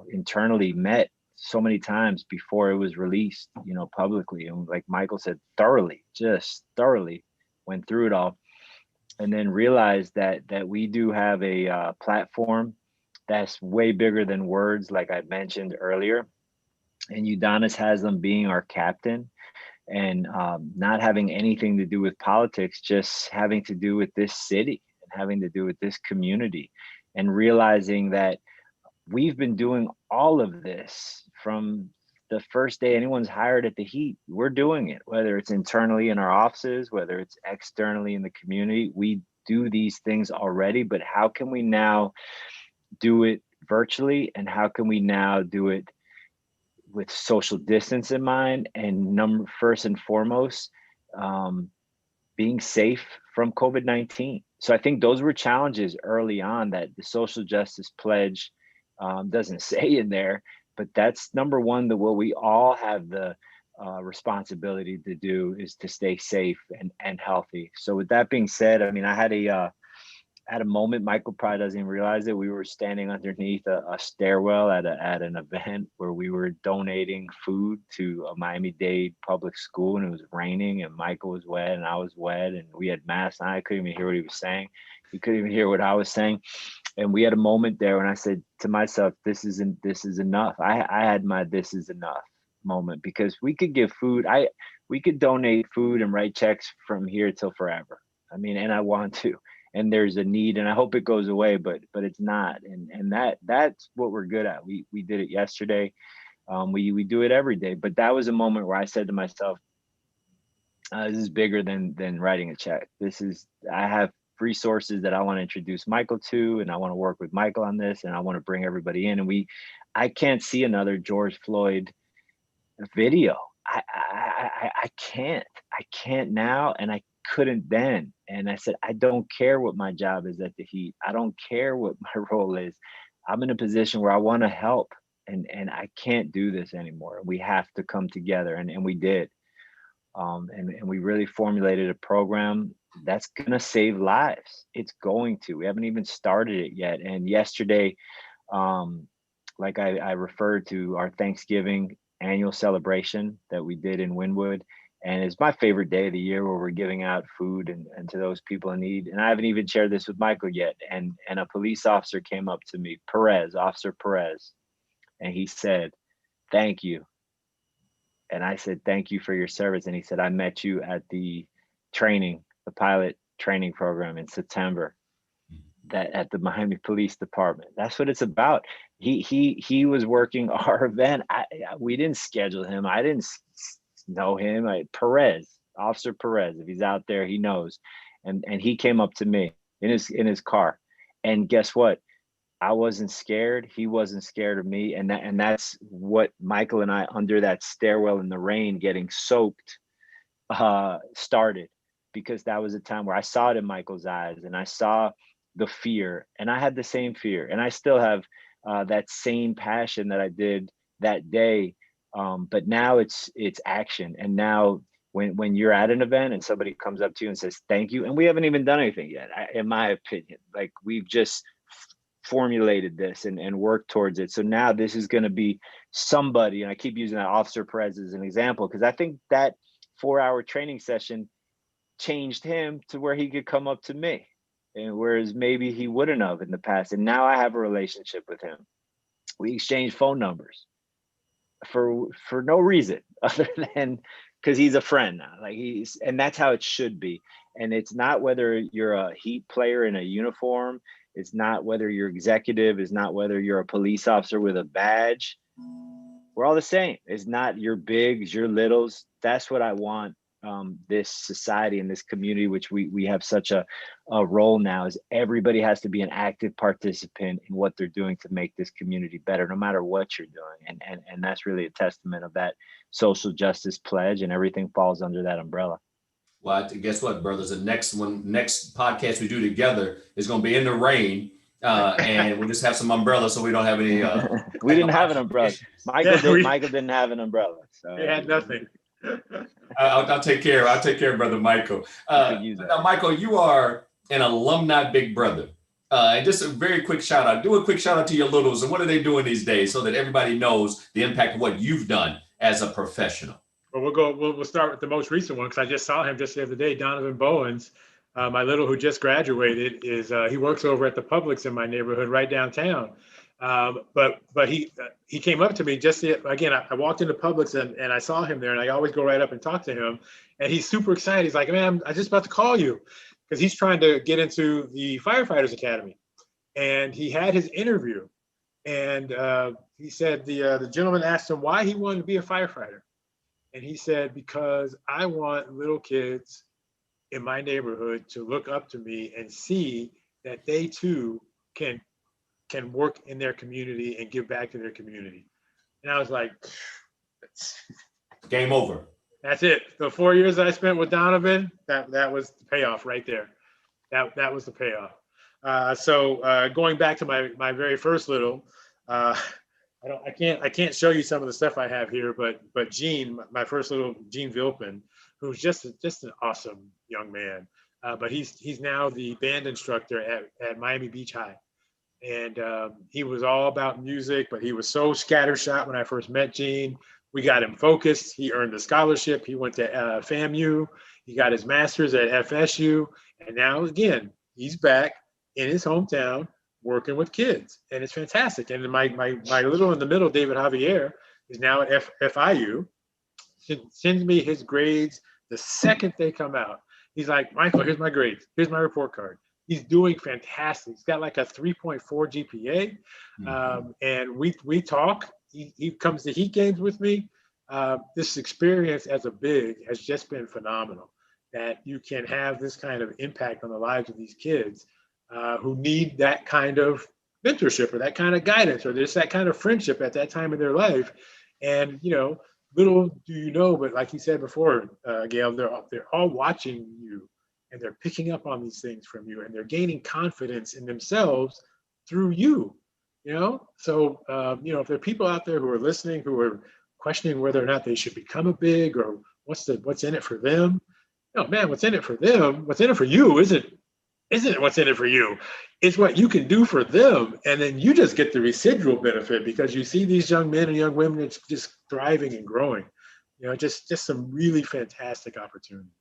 internally met so many times before it was released, publicly. And like Michael said, just thoroughly went through it all. and then realized that we do have a platform that's way bigger than words, like I mentioned earlier. And Udonis has them being our captain, and not having anything to do with politics, just having to do with this city and having to do with this community, and realizing that we've been doing all of this from the first day anyone's hired at the Heat. We're doing it, whether it's internally in our offices, whether it's externally in the community. We do these things already, but how can we now do it virtually, and how can we now do it with social distance in mind, and first and foremost, um, being safe from COVID-19. So I think those were challenges early on that the social justice pledge doesn't say in there, but that's number one, that what we all have the responsibility to do is to stay safe and healthy. So with that being said, I mean, I had a moment. Michael probably doesn't even realize it. We were standing underneath a stairwell at an event where we were donating food to a Miami-Dade public school, and it was raining, and Michael was wet and I was wet, and we had masks on. I couldn't even hear what he was saying. He couldn't even hear what I was saying. And we had a moment there when I said to myself, this is enough. I had my this is enough moment, because we could give food. We could donate food and write checks from here till forever. I mean, and I want to, and there's a need, and I hope it goes away, but it's not. And that's what we're good at. We did it yesterday. We do it every day. But that was a moment where I said to myself, this is bigger than writing a check. I have resources that I want to introduce Michael to, and I want to work with Michael on this, and I want to bring everybody in. And I can't see another George Floyd video. I can't now, and I couldn't then. And I said, I don't care what my job is at the Heat. I don't care what my role is. I'm in a position where I want to help, and I can't do this anymore. We have to come together, and we did. And we really formulated a program that's gonna save lives. It's going to. We haven't even started it yet. And yesterday, like I referred to our Thanksgiving annual celebration that we did in Wynwood. And it's my favorite day of the year, where we're giving out food and to those people in need. And I haven't even shared this with Michael yet. And a police officer came up to me, Officer Perez, and he said, "Thank you." And I said, "Thank you for your service." And he said, "I met you at the pilot training program in September, that at the Miami Police Department." That's what it's about. He was working our event. We didn't schedule him. I didn't know him. Officer Perez, if he's out there, he knows. And he came up to me in his car. And guess what? I wasn't scared. He wasn't scared of me. And that's what Michael and I, under that stairwell in the rain, getting soaked, started, because that was a time where I saw it in Michael's eyes, and I saw the fear, and I had the same fear, and I still have that same passion that I did that day. But now it's action. And now when you're at an event and somebody comes up to you and says, "Thank you," and we haven't even done anything yet, in my opinion, like we've just formulated this and worked towards it. So now this is going to be somebody, and I keep using that Officer Perez as an example, because I think that 4-hour training session changed him to where he could come up to me, and whereas maybe he wouldn't have in the past. And now I have a relationship with him. We exchange phone numbers for no reason other than because he's a friend now. And that's how it should be. And it's not whether you're a Heat player in a uniform. It's not whether you're executive. It's not whether you're a police officer with a badge. We're all the same. It's not your bigs, your littles. That's what I want. This society and this community, which we have such a role now, is everybody has to be an active participant in what they're doing to make this community better, no matter what you're doing. And that's really a testament of that social justice pledge, and everything falls under that umbrella. Well, guess what, brothers? The next podcast we do together is going to be in the rain, and we'll just have some umbrellas so we don't have any. We didn't have an umbrella. Michael didn't have an umbrella, so he had nothing. I'll take care. I'll take care of Brother Michael. Now, Michael, you are an alumni big brother. And just a very quick shout out. Do a quick shout out to your littles, and what are they doing these days, so that everybody knows the impact of what you've done as a professional. Well, we'll start with the most recent one, because I just saw him just the other day, Donovan Bowens. My little who just graduated he works over at the Publix in my neighborhood right downtown. But he came up to me again. I walked into Publix and I saw him there, and I always go right up and talk to him. And he's super excited. He's like, "Man, I'm just about to call you," because he's trying to get into the firefighters academy. And he had his interview, and he said the gentleman asked him why he wanted to be a firefighter, and he said, "Because I want little kids in my neighborhood to look up to me and see that they too can work in their community and give back to their community." And I was like, Game over. that's it. The 4 years that I spent with Donovan, that was the payoff right there. That was the payoff. So going back to my very first little, I can't show you some of the stuff I have here, but Gene, my first little, Gene Vilpin, who's just an awesome young man. But he's now the band instructor at Miami Beach High. And he was all about music, but he was so scattershot when I first met Gene. We got him focused. He earned a scholarship. He went to FAMU. He got his master's at FSU. And now, again, he's back in his hometown working with kids. And it's fantastic. And my little in the middle, David Javier, is now at FIU. Sends me his grades the second they come out. He's like, "Michael, here's my grades. Here's my report card." He's doing fantastic. He's got like a 3.4 GPA. And we talk. He comes to Heat games with me. This experience as a big has just been phenomenal, that you can have this kind of impact on the lives of these kids who need that kind of mentorship or that kind of guidance or just that kind of friendship at that time in their life. And, little do you know, but like you said before, Gail, they're all watching you, and they're picking up on these things from you, and they're gaining confidence in themselves through you. So if there are people out there who are listening who are questioning whether or not they should become a big, or what's in it for them, man, what's in it for them, what's in it for you isn't what's in it for you. It's what you can do for them, and then you just get the residual benefit because you see these young men and young women just thriving and growing. Just some really fantastic opportunities.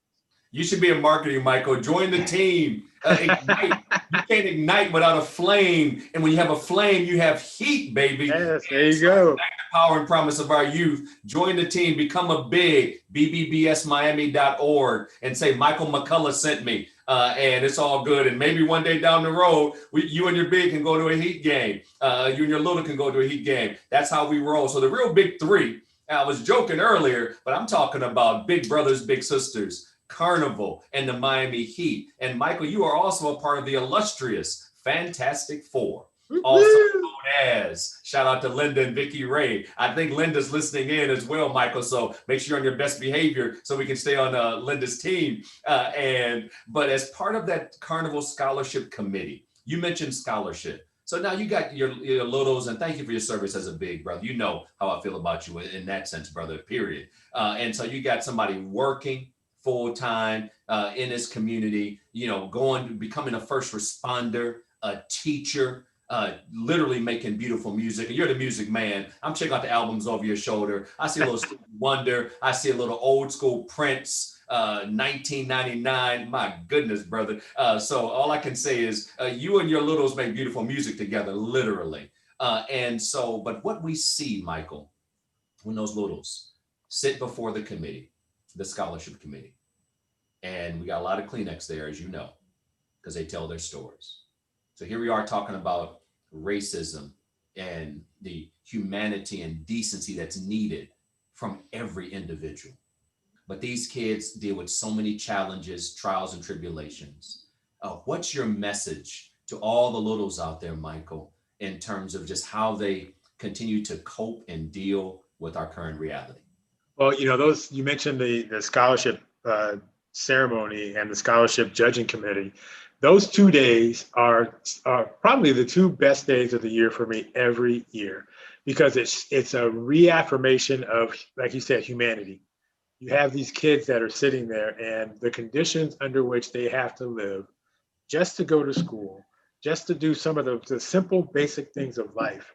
You should be a marketer, Michael. Join the team. Ignite. You can't ignite without a flame. And when you have a flame, you have heat, baby. Yes, there you go. Ignite the power and promise of our youth. Join the team. Become a big, bbbsmiami.org, and say, Michael McCullough sent me. And it's all good. And maybe one day down the road, you and your big can go to a Heat game. You and your little can go to a Heat game. That's how we roll. So the real big three, I was joking earlier, but I'm talking about big brothers, big sisters, Carnival, and the Miami Heat. And Michael, you are also a part of the illustrious Fantastic Four, also known as, shout out to Linda and Vicky Ray. I think Linda's listening in as well, Michael. So make sure you're on your best behavior so we can stay on Linda's team. But as part of that Carnival Scholarship Committee, you mentioned scholarship. So now you got your littles, and thank you for your service as a big brother. You know how I feel about you in that sense, brother, period. And so you got somebody working full-time in this community, becoming a first responder, a teacher, literally making beautiful music. And you're the music man. I'm checking out the albums over your shoulder. I see a little Stevie Wonder. I see a little old school Prince, 1999. My goodness, brother. So all I can say is you and your littles make beautiful music together, literally. But what we see, Michael, when those littles sit before the committee, the scholarship committee, and we got a lot of Kleenex there, as you know, because they tell their stories. So here we are talking about racism and the humanity and decency that's needed from every individual. But these kids deal with so many challenges, trials, and tribulations. What's your message to all the littles out there, Michael, in terms of just how they continue to cope and deal with our current reality? Well, you mentioned the scholarship ceremony and the scholarship judging committee. Those 2 days are probably the two best days of the year for me every year, because it's a reaffirmation of, like you said, humanity. You have these kids that are sitting there, and the conditions under which they have to live just to go to school, just to do some of the simple, basic things of life,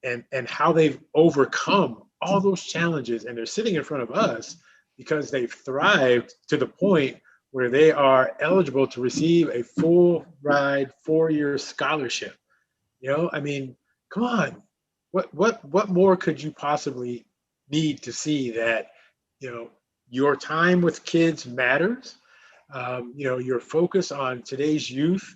and how they've overcome all those challenges, and they're sitting in front of us because they've thrived to the point where they are eligible to receive a full ride 4-year scholarship. I mean, come on, what more could you possibly need to see that, your time with kids matters. Your focus on today's youth.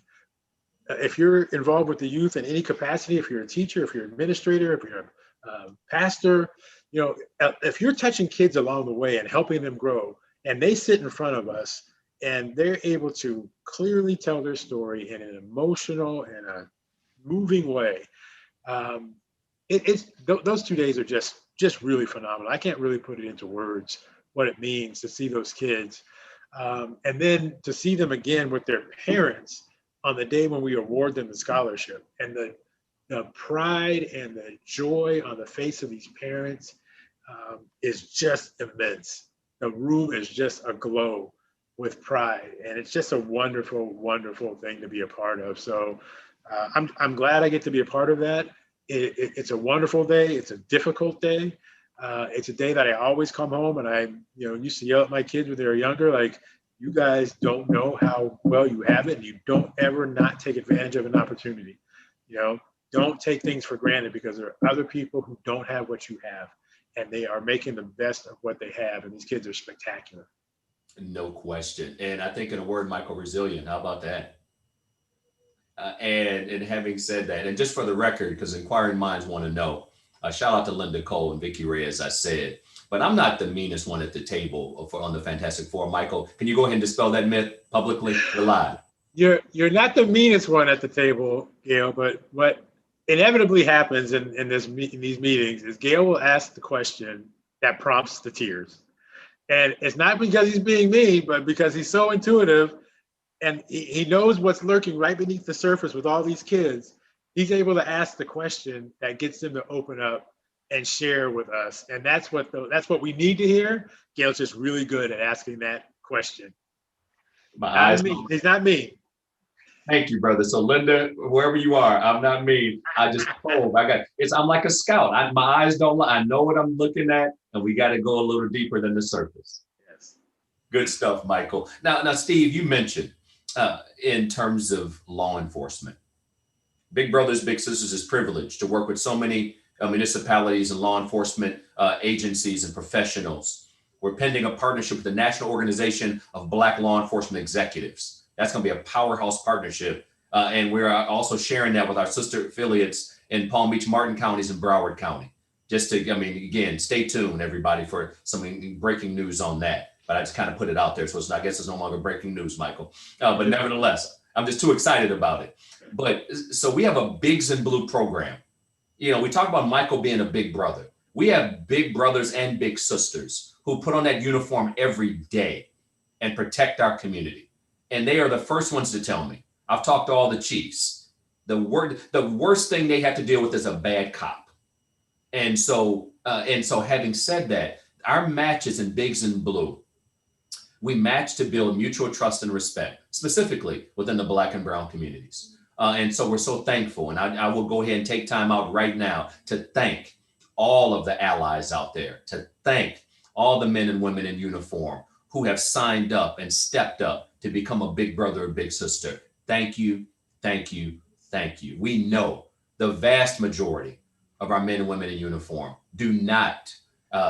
If you're involved with the youth in any capacity, if you're a teacher, if you're an administrator, if you're a pastor, if you're touching kids along the way and helping them grow, and they sit in front of us and they're able to clearly tell their story in an emotional and a moving way, those 2 days are just really phenomenal. I can't really put it into words what it means to see those kids, and then to see them again with their parents on the day when we award them the scholarship, and the pride and the joy on the face of these parents is just immense. The room is just aglow with pride, and it's just a wonderful, wonderful thing to be a part of. So I'm glad I get to be a part of that. It's a wonderful day. It's a difficult day. It's a day that I always come home and I used to yell at my kids when they were younger, like, you guys don't know how well you have it, and you don't ever not take advantage of an opportunity. Don't take things for granted, because there are other people who don't have what you have, and they are making the best of what they have. And these kids are spectacular. No question. And I think in a word, Michael, resilient. How about that? And having said that, and just for the record, because inquiring minds want to know, shout out to Linda Cole and Vicky Ray, as I said. But I'm not the meanest one at the table on the Fantastic Four. Michael, can you go ahead and dispel that myth publicly? You're live. You're not the meanest one at the table, Gail. But what inevitably happens in these meetings is Gail will ask the question that prompts the tears, and it's not because he's being mean, but because he's so intuitive, and he knows what's lurking right beneath the surface with all these kids. He's able to ask the question that gets them to open up and share with us, and that's what we need to hear. Gail's just really good at asking that question. He's not mean. Thank you, brother. So Linda, wherever you are, I'm not mean. I just probe. I'm like a scout. My eyes don't lie. I know what I'm looking at, and we got to go a little deeper than the surface. Yes. Good stuff, Michael. Now, Steve, you mentioned in terms of law enforcement, Big Brothers Big Sisters is privileged to work with so many municipalities and law enforcement agencies and professionals. We're pending a partnership with the National Organization of Black Law Enforcement Executives. That's going to be a powerhouse partnership. And we're also sharing that with our sister affiliates in Palm Beach, Martin counties, and Broward County. Again, stay tuned, everybody, for some breaking news on that. But I just kind of put it out there. So I guess it's no longer breaking news, Michael. But nevertheless, I'm just too excited about it. But so we have a Bigs in Blue program. We talk about Michael being a big brother. We have big brothers and big sisters who put on that uniform every day and protect our community. And they are the first ones to tell me. I've talked to all the chiefs. The worst thing they have to deal with is a bad cop. And so having said that, our matches in Bigs in Blue, we match to build mutual trust and respect, specifically within the Black and Brown communities. And so we're so thankful. And I will go ahead and take time out right now to thank all of the allies out there, to thank all the men and women in uniform who have signed up and stepped up to become a big brother or big sister. Thank you, thank you, thank you. We know the vast majority of our men and women in uniform do not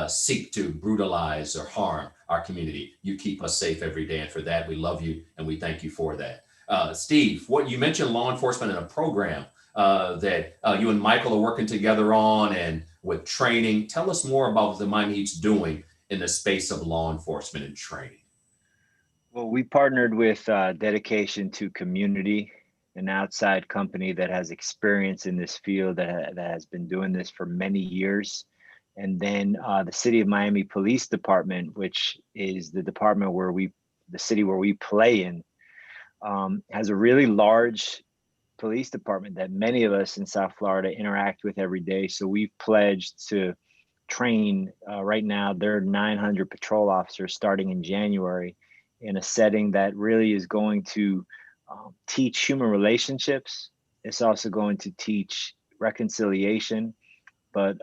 seek to brutalize or harm our community. You keep us safe every day, and for that, we love you and we thank you for that. Steve, what you mentioned law enforcement in a program that you and Michael are working together on and with training. Tell us more about what the Miami Heat's doing in the space of law enforcement and training. Well, we partnered with Dedication to Community, an outside company that has experience in this field, that has been doing this for many years. And then the City of Miami Police Department, which is the department the city where we play in, has a really large police department that many of us in South Florida interact with every day. So we've pledged to train right now. There are 900 patrol officers starting in January in a setting that really is going to teach human relationships. It's also going to teach reconciliation, but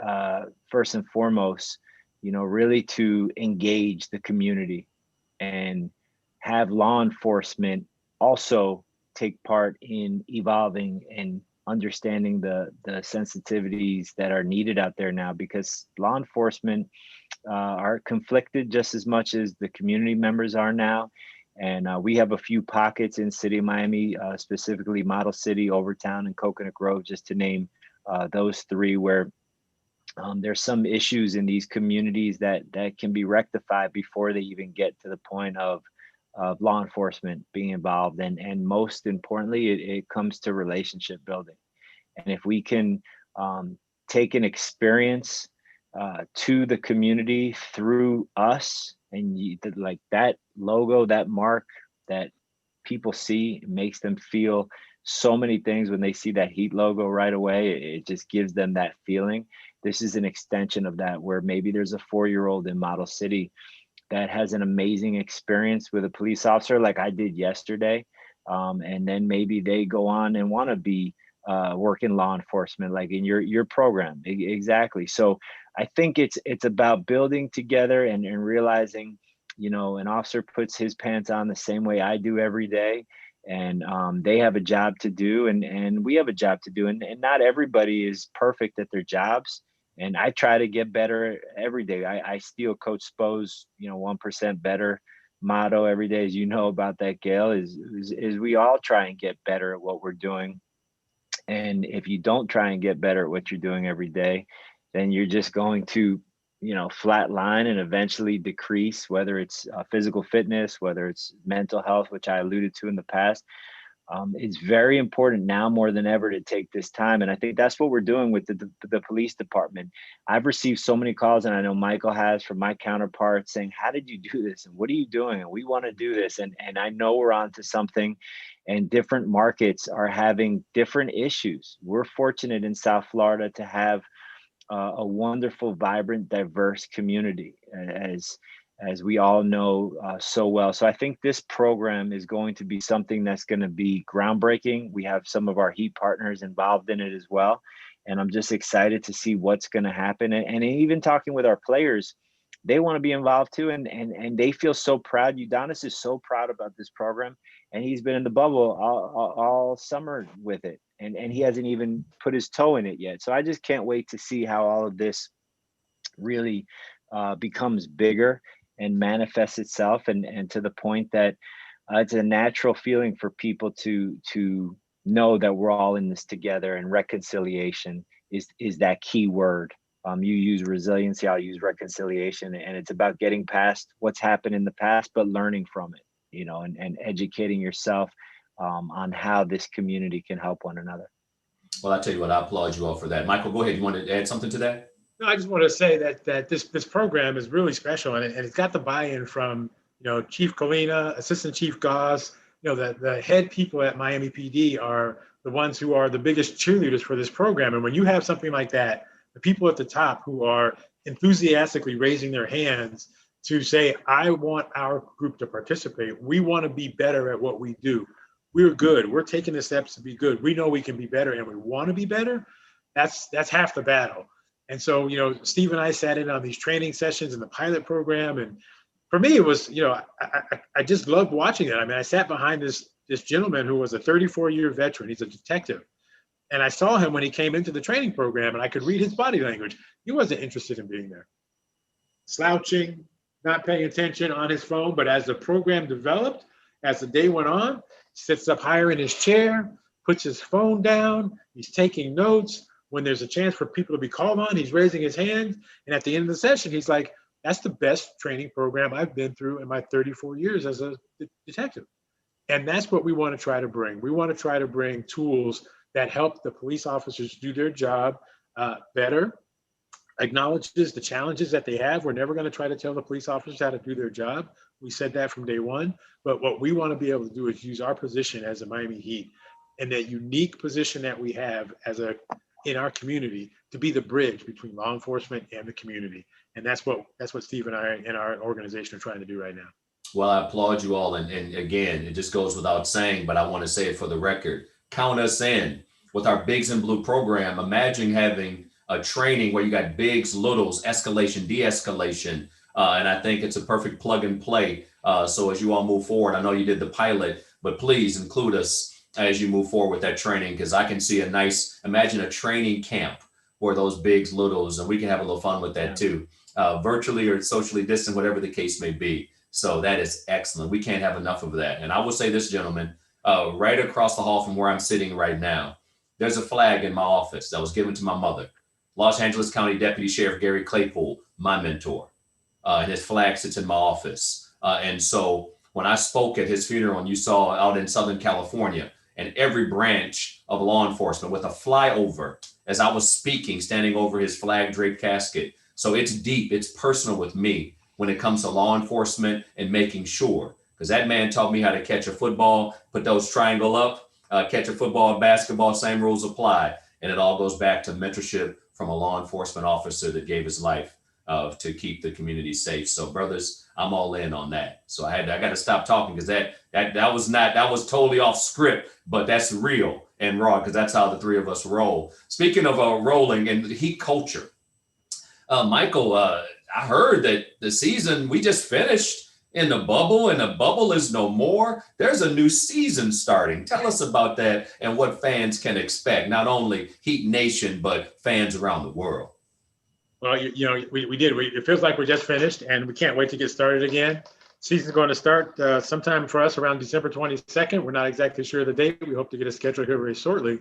first and foremost, really to engage the community and have law enforcement also take part in evolving and understanding the sensitivities that are needed out there now, because law enforcement are conflicted just as much as the community members are now. And we have a few pockets in city of Miami, specifically Model City, Overtown, and Coconut Grove, just to name those three, where there's some issues in these communities that can be rectified before they even get to the point of law enforcement being involved. And most importantly, it comes to relationship building. And if we can take an experience to the community through us, and like that logo, that mark that people see, makes them feel so many things when they see that Heat logo right away. It just gives them that feeling. This is an extension of that, where maybe there's a 4-year-old in Model City that has an amazing experience with a police officer like I did yesterday. And then maybe they go on and want to be work in law enforcement, like in your program. Exactly. So I think it's about building together and realizing, an officer puts his pants on the same way I do every day. And they have a job to do, and we have a job to do. And not everybody is perfect at their jobs. And I try to get better every day. I steal Coach Spo's, 1% better motto every day, as you know about that, Gail, is we all try and get better at what we're doing. And if you don't try and get better at what you're doing every day, then you're just going to, flat line and eventually decrease, whether it's physical fitness, whether it's mental health, which I alluded to in the past. It's very important now more than ever to take this time. And I think that's what we're doing with the police department. I've received so many calls, and I know Michael has, from my counterparts saying, how did you do this? And what are you doing? And we want to do this. And I know we're on to something, and different markets are having different issues. We're fortunate in South Florida to have a wonderful, vibrant, diverse community, as we all know so well. So I think this program is going to be something that's going to be groundbreaking. We have some of our Heat partners involved in it as well. And I'm just excited to see what's going to happen. And even talking with our players, they want to be involved too. And they feel so proud. Udonis is so proud about this program. And he's been in the bubble all summer with it. And he hasn't even put his toe in it yet. So I just can't wait to see how all of this really becomes bigger and manifests itself, and to the point that it's a natural feeling for people to know that we're all in this together, and reconciliation is that key word. You use resiliency, I'll use reconciliation, and it's about getting past what's happened in the past, but learning from it, and educating yourself on how this community can help one another. Well, I tell you what, I applaud you all for that. Michael, go ahead. You want to add something to that? No, I just want to say that this program is really special, and it's got the buy-in from Chief Colina, Assistant Chief Gauze. The head people at Miami PD are the ones who are the biggest cheerleaders for this program. And when you have something like that, the people at the top who are enthusiastically raising their hands to say, I want our group to participate. We want to be better at what we do. We're good. We're taking the steps to be good. We know we can be better, and we want to be better. That's half the battle. And so, Steve and I sat in on these training sessions in the pilot program. And for me, it was, I just loved watching it. I mean, I sat behind this gentleman who was a 34-year veteran. He's a detective. And I saw him when he came into the training program, and I could read his body language. He wasn't interested in being there. Slouching, not paying attention on his phone. But as the program developed, as the day went on, sits up higher in his chair, puts his phone down, he's taking notes. When there's a chance for people to be called on, he's raising his hand. And at the end of the session, he's like, that's the best training program I've been through in my 34 years as a detective. And that's what we want to try to bring. We want to try to bring tools that help the police officers do their job better, acknowledges the challenges that they have. We're never going to try to tell the police officers how to do their job. We said that from day one. But what we want to be able to do is use our position as a Miami Heat and that unique position that we have in our community to be the bridge between law enforcement and the community. And that's what Steve and I and our organization are trying to do right now. Well, I applaud you all. And again, it just goes without saying, but I want to say it for the record. Count us in with our Bigs in Blue program. Imagine having a training where you got bigs, littles, escalation, de-escalation, And I think it's a perfect plug and play. So as you all move forward, I know you did the pilot, but please include us as you move forward with that training, because I can see imagine a training camp for those bigs, littles, and we can have a little fun with that too, virtually or socially distant, whatever the case may be. So that is excellent. We can't have enough of that. And I will say this, gentlemen, right across the hall from where I'm sitting right now, there's a flag in my office that was given to my mother, Los Angeles County Deputy Sheriff Gary Claypool, my mentor. And his flag sits in my office. And so when I spoke at his funeral, and you saw out in Southern California, and every branch of law enforcement with a flyover as I was speaking, standing over his flag draped casket. So it's deep, it's personal with me when it comes to law enforcement and making sure, because that man taught me how to catch a football, put those triangle up, catch a football, basketball, same rules apply. And it all goes back to mentorship from a law enforcement officer that gave his life to keep the community safe. So brothers, I'm all in on that. So I got to stop talking, because that was totally off script, but that's real and raw, because that's how the three of us roll. Speaking of rolling and heat culture, Michael, I heard that the season we just finished in the bubble, and the bubble is no more. There's a new season starting. Tell us about that and what fans can expect, not only Heat Nation, but fans around the world. Well, we did. It feels like we're just finished, and we can't wait to get started again. Season's going to start sometime for us around December 22nd. We're not exactly sure of the date. We hope to get a schedule here very shortly.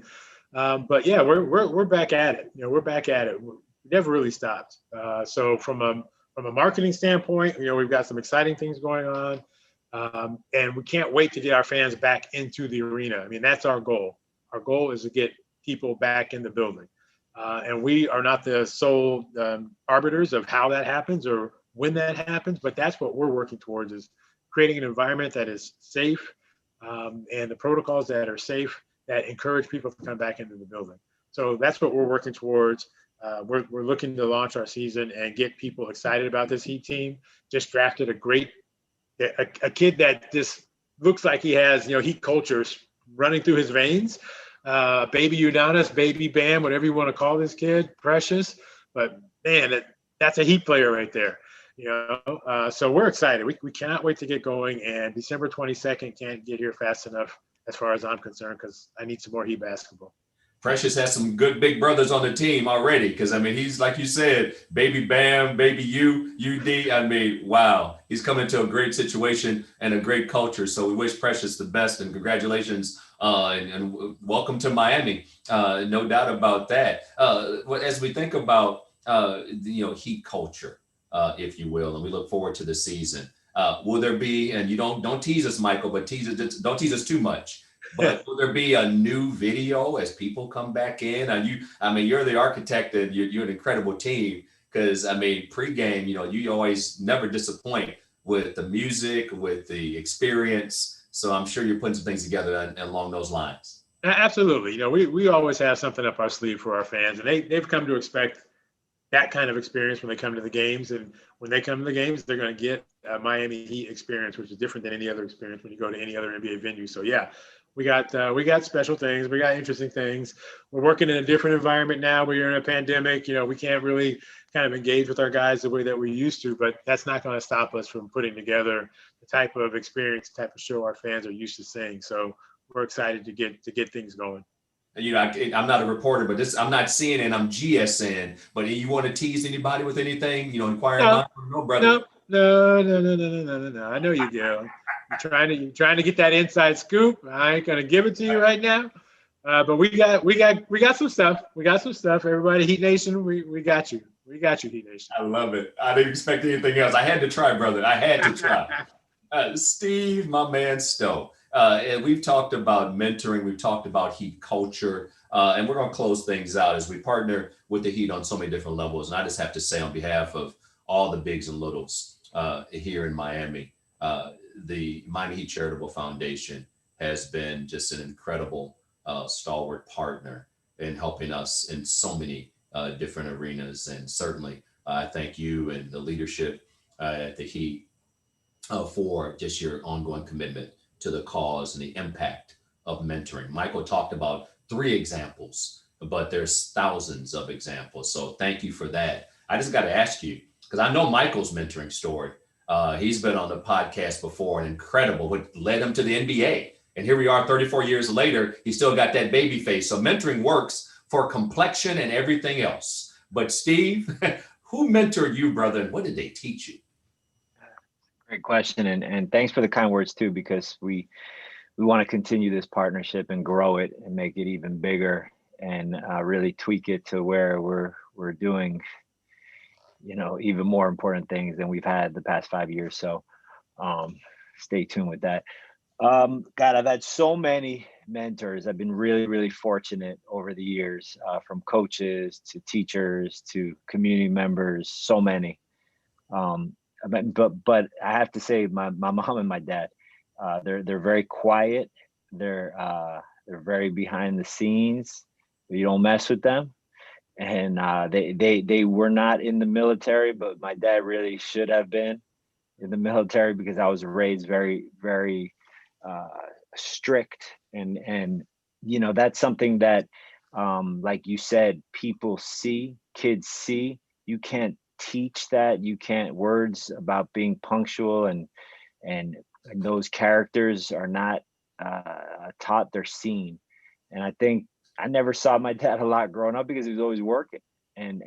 But yeah, we're back at it. We're back at it. We never really stopped. So from a marketing standpoint, we've got some exciting things going on, and we can't wait to get our fans back into the arena. I mean, that's our goal. Our goal is to get people back in the building. And we are not the sole arbiters of how that happens or when that happens, but that's what we're working towards, is creating an environment that is safe, and the protocols that are safe, that encourage people to come back into the building. So that's what we're working towards. We're looking to launch our season and get people excited about this Heat team. Just drafted a kid that just looks like he has, Heat cultures running through his veins. Baby Udonis, Baby Bam, whatever you want to call this kid, Precious. But man, that's a Heat player right there. So we're excited. We cannot wait to get going. And December 22nd can't get here fast enough, as far as I'm concerned, because I need some more Heat basketball. Precious has some good big brothers on the team already, because, I mean, he's, like you said, Baby Bam, Baby UD. I mean, wow. He's coming into a great situation and a great culture. So we wish Precious the best, and congratulations and welcome to Miami. No doubt about that. As we think about, Heat culture, if you will, and we look forward to the season, will there be, and you don't tease us, Michael, but don't tease us too much. But will there be a new video as people come back in? You're the architect, and you're an incredible team, because, pregame, you always never disappoint with the music, with the experience. So I'm sure you're putting some things together along those lines. Absolutely. We always have something up our sleeve for our fans, and they've come to expect that kind of experience when they come to the games. And when they come to the games, they're going to get a Miami Heat experience, which is different than any other experience when you go to any other NBA venue. So yeah. We got special things. We got interesting things. We're working in a different environment now. We're in a pandemic. We can't really kind of engage with our guys the way that we used to, but that's not going to stop us from putting together the type of experience, type of show our fans are used to seeing. So we're excited to get things going. I'm not a reporter, but I'm not CNN, I'm GSN. But you want to tease anybody with anything? Inquiring about? No, brother. No. I know you do. You're trying to get that inside scoop. I ain't gonna give it to you right now, but we got some stuff. We got some stuff. Everybody, Heat Nation, we got you. We got you, Heat Nation. I love it. I didn't expect anything else. I had to try, brother. I had to try. Steve, my man, Stowe. And we've talked about mentoring. We've talked about Heat culture, and we're gonna close things out as we partner with the Heat on so many different levels. And I just have to say, on behalf of all the bigs and littles here in Miami, the Miami Heat Charitable Foundation has been just an incredible stalwart partner in helping us in so many different arenas. And certainly I thank you and the leadership at the Heat for just your ongoing commitment to the cause and the impact of mentoring. Michael talked about 3 examples, but there's thousands of examples. So thank you for that. I just got to ask you, because I know Michael's mentoring story. He's been on the podcast before, and incredible what led him to the NBA. And here we are 34 years later, he still got that baby face. So mentoring works for complexion and everything else. But Steve, who mentored you, brother, and what did they teach you? Great question. And thanks for the kind words too, because we want to continue this partnership and grow it and make it even bigger and really tweak it to where we're doing, even more important things than we've had the past 5 years. So stay tuned with that. God, I've had so many mentors. I've been really, really fortunate over the years, from coaches to teachers to community members, so many. But I have to say my mom and my dad, they're very quiet. They're very behind the scenes. You don't mess with them. And they were not in the military, but my dad really should have been in the military because I was raised very, very strict, and that's something that, like you said, kids see. You can't teach that. You can't. Words about being punctual and those characters are not taught, they're seen. And I think I never saw my dad a lot growing up because he was always working, and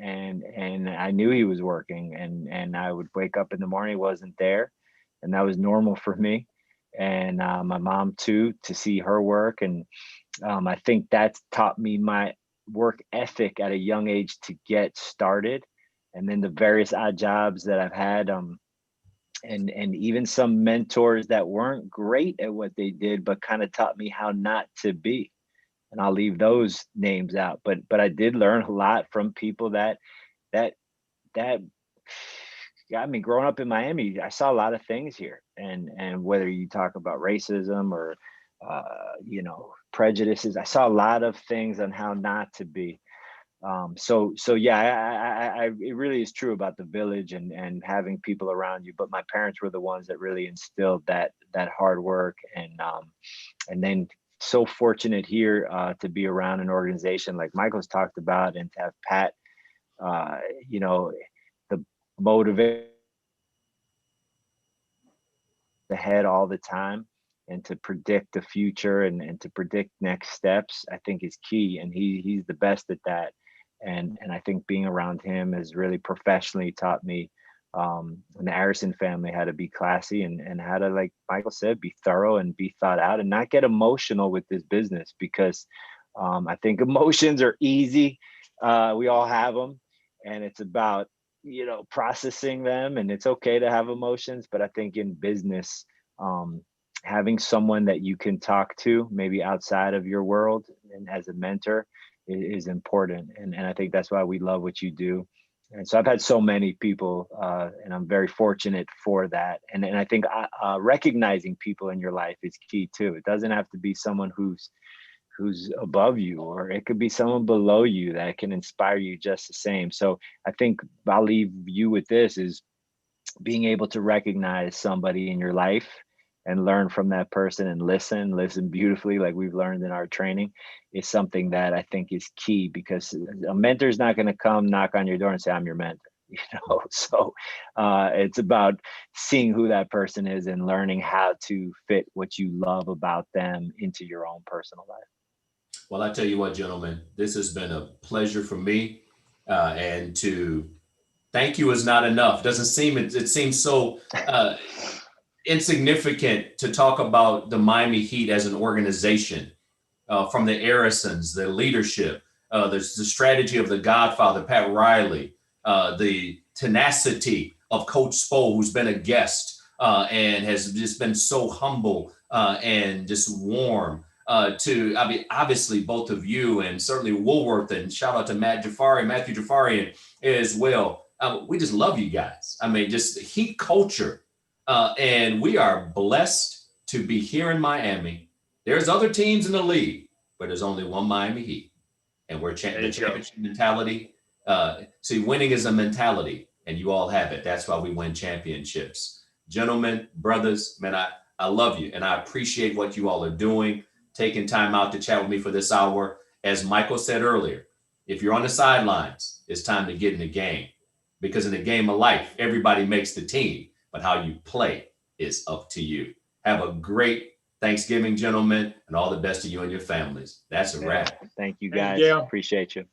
I knew he was working, and I would wake up in the morning, he wasn't there, and that was normal for me. And my mom too, to see her work. And I think that's taught me my work ethic at a young age to get started. And then the various odd jobs that I've had, and even some mentors that weren't great at what they did, but kind of taught me how not to be. And I'll leave those names out. But I did learn a lot from people that I mean, growing up in Miami, I saw a lot of things here, and whether you talk about racism or prejudices, I saw a lot of things on how not to be. So yeah, it really is true about the village and having people around you. But my parents were the ones that really instilled that hard work, and then so fortunate here to be around an organization like Michael's talked about, and to have Pat, the motivate ahead all the time, and to predict the future and to predict next steps, I think is key. And he's the best at that. And I think being around him has really professionally taught me, and the Harrison family, how to be classy and how to, like Michael said, be thorough and be thought out and not get emotional with this business, because I think emotions are easy. We all have them, and it's about processing them, and it's okay to have emotions. But I think in business, having someone that you can talk to maybe outside of your world and as a mentor is important. And I think that's why we love what you do. And so I've had so many people, and I'm very fortunate for that. And I think recognizing people in your life is key too. It doesn't have to be someone who's above you, or it could be someone below you that can inspire you just the same. So I think I'll leave you with this, is being able to recognize somebody in your life and learn from that person and listen beautifully, like we've learned in our training, is something that I think is key, because a mentor is not going to come knock on your door and say, I'm your mentor. So it's about seeing who that person is and learning how to fit what you love about them into your own personal life. Well, I tell you what, gentlemen, this has been a pleasure for me, and to thank you is not enough. Doesn't seem, it seems so insignificant to talk about the Miami Heat as an organization, from the Harrisons, the leadership, the strategy of the Godfather, Pat Riley, the tenacity of Coach Stowe, who's been a guest and has just been so humble and just warm. Obviously both of you, and certainly Woolworth, and shout out to Matthew Jafari as well. We just love you guys. I mean, just Heat culture. And we are blessed to be here in Miami. There's other teams in the league, but there's only one Miami Heat. And we're the championship mentality. See, winning is a mentality, and you all have it. That's why we win championships. Gentlemen, brothers, man, I love you, and I appreciate what you all are doing, taking time out to chat with me for this hour. As Michael said earlier, if you're on the sidelines, it's time to get in the game. because in the game of life, everybody makes the team, but how you play is up to you. Have a great Thanksgiving, gentlemen, and all the best to you and your families. That's a wrap. Thank you, Thank guys. you, Gail. Appreciate you.